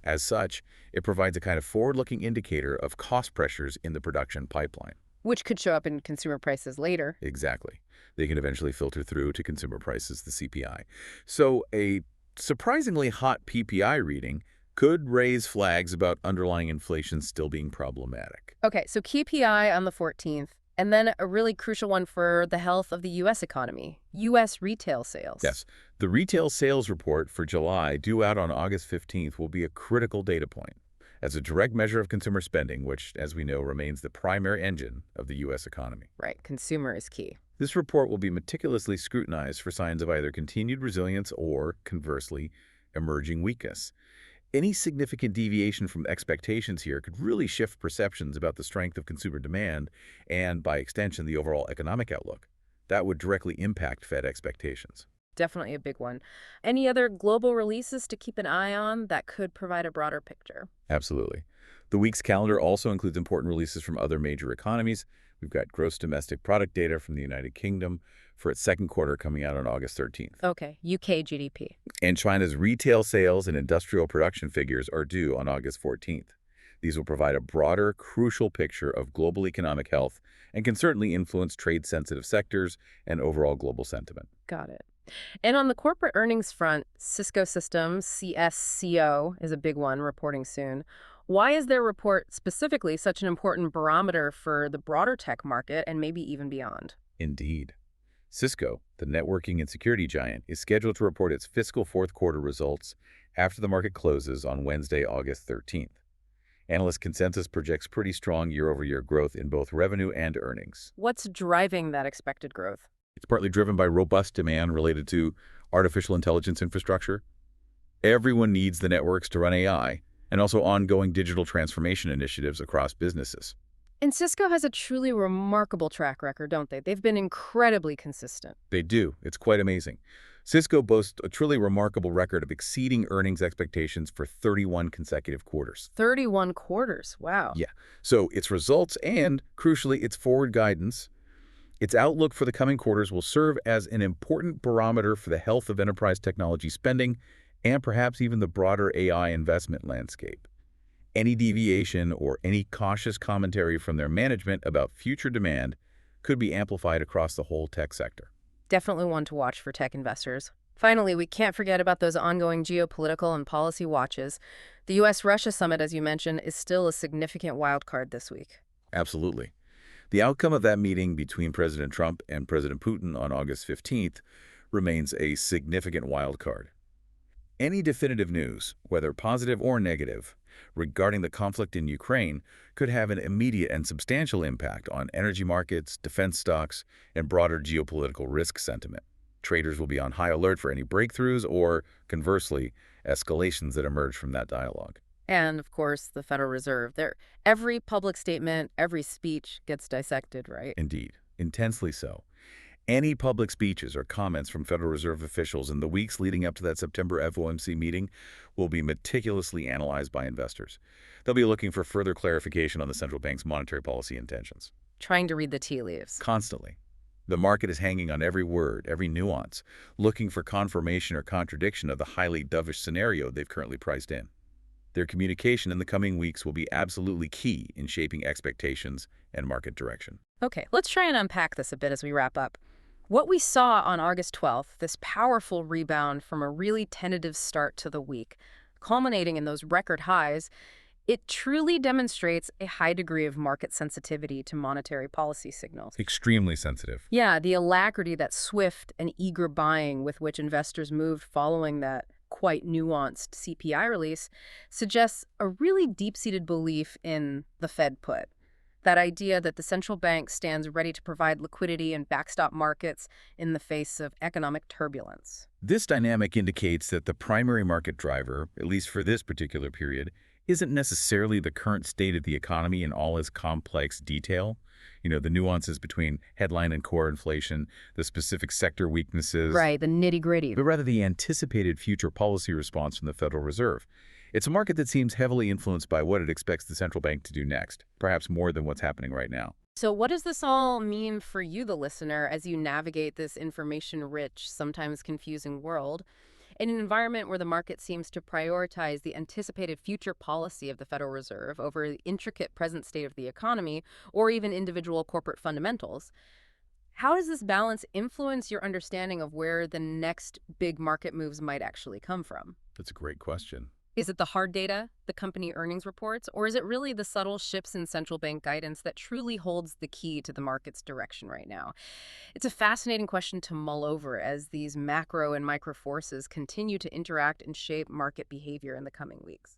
As such, it provides a kind of forward-looking indicator of cost pressures in the production pipeline. Which could show up in consumer prices later. Exactly. They can eventually filter through to consumer prices, the CPI. So a surprisingly hot PPI reading could raise flags about underlying inflation still being problematic. Okay, so PPI on the 14th. And then a really crucial one for the health of the U.S. economy, U.S. retail sales. Yes. The retail sales report for July, due out on August 15th, will be a critical data point as a direct measure of consumer spending, which, as we know, remains the primary engine of the U.S. economy. Right. Consumer is key. This report will be meticulously scrutinized for signs of either continued resilience or, conversely, emerging weakness. Any significant deviation from expectations here could really shift perceptions about the strength of consumer demand and, by extension, the overall economic outlook. That would directly impact Fed expectations. Definitely a big one. Any other global releases to keep an eye on that could provide a broader picture? Absolutely. The week's calendar also includes important releases from other major economies, We've got gross domestic product data from the United Kingdom for its second quarter coming out on August 13th. Okay, UK GDP. And China's retail sales and industrial production figures are due on August 14th. These will provide a broader, crucial picture of global economic health and can certainly influence trade-sensitive sectors and overall global sentiment. Got it. And on the corporate earnings front, Cisco Systems, CSCO, is a big one reporting soon. Why is their report specifically such an important barometer for the broader tech market and maybe even beyond? Indeed. Cisco, the networking and security giant, is scheduled to report its fiscal fourth quarter results after the market closes on Wednesday, August 13th. Analyst consensus projects pretty strong year-over-year growth in both revenue and earnings. What's driving that expected growth? It's partly driven by robust demand related to artificial intelligence infrastructure. Everyone needs the networks to run AI, and also ongoing digital transformation initiatives across businesses. And Cisco has a truly remarkable track record, don't they? They've been incredibly consistent. They do. It's quite amazing. Cisco boasts a truly remarkable record of exceeding earnings expectations for 31 consecutive quarters. 31 quarters. Wow. Yeah. So its results and, crucially, its forward guidance, its outlook for the coming quarters will serve as an important barometer for the health of enterprise technology spending and perhaps even the broader AI investment landscape. Any deviation or any cautious commentary from their management about future demand could be amplified across the whole tech sector. Definitely one to watch for tech investors. Finally, we can't forget about those ongoing geopolitical and policy watches. The U.S.-Russia summit, as you mentioned, is still a significant wild card this week. Absolutely. The outcome of that meeting between President Trump and President Putin on August 15th remains a significant wild card. Any definitive news, whether positive or negative, regarding the conflict in Ukraine could have an immediate and substantial impact on energy markets, defense stocks, and broader geopolitical risk sentiment. Traders will be on high alert for any breakthroughs or, conversely, escalations that emerge from that dialogue. And, of course, the Federal Reserve. Every public statement, every speech gets dissected, right? Indeed, intensely so. Any public speeches or comments from Federal Reserve officials in the weeks leading up to that September FOMC meeting will be meticulously analyzed by investors. They'll be looking for further clarification on the central bank's monetary policy intentions. Trying to read the tea leaves. Constantly. The market is hanging on every word, every nuance, looking for confirmation or contradiction of the highly dovish scenario they've currently priced in. Their communication in the coming weeks will be absolutely key in shaping expectations and market direction. Okay, let's try and unpack this a bit as we wrap up. What we saw on August 12th, this powerful rebound from a really tentative start to the week, culminating in those record highs, it truly demonstrates a high degree of market sensitivity to monetary policy signals. Extremely sensitive. Yeah, the alacrity, that swift and eager buying with which investors moved following that quite nuanced CPI release suggests a really deep-seated belief in the Fed put. That idea that the central bank stands ready to provide liquidity and backstop markets in the face of economic turbulence. This dynamic indicates that the primary market driver, at least for this particular period, isn't necessarily the current state of the economy in all its complex detail. The nuances between headline and core inflation, the specific sector weaknesses. Right, the nitty-gritty. But rather the anticipated future policy response from the Federal Reserve. It's a market that seems heavily influenced by what it expects the central bank to do next, perhaps more than what's happening right now. So what does this all mean for you, the listener, as you navigate this information-rich, sometimes confusing world? In an environment where the market seems to prioritize the anticipated future policy of the Federal Reserve over the intricate present state of the economy or even individual corporate fundamentals, how does this balance influence your understanding of where the next big market moves might actually come from? That's a great question. Is it the hard data, the company earnings reports, or is it really the subtle shifts in central bank guidance that truly holds the key to the market's direction right now? It's a fascinating question to mull over as these macro and micro forces continue to interact and shape market behavior in the coming weeks.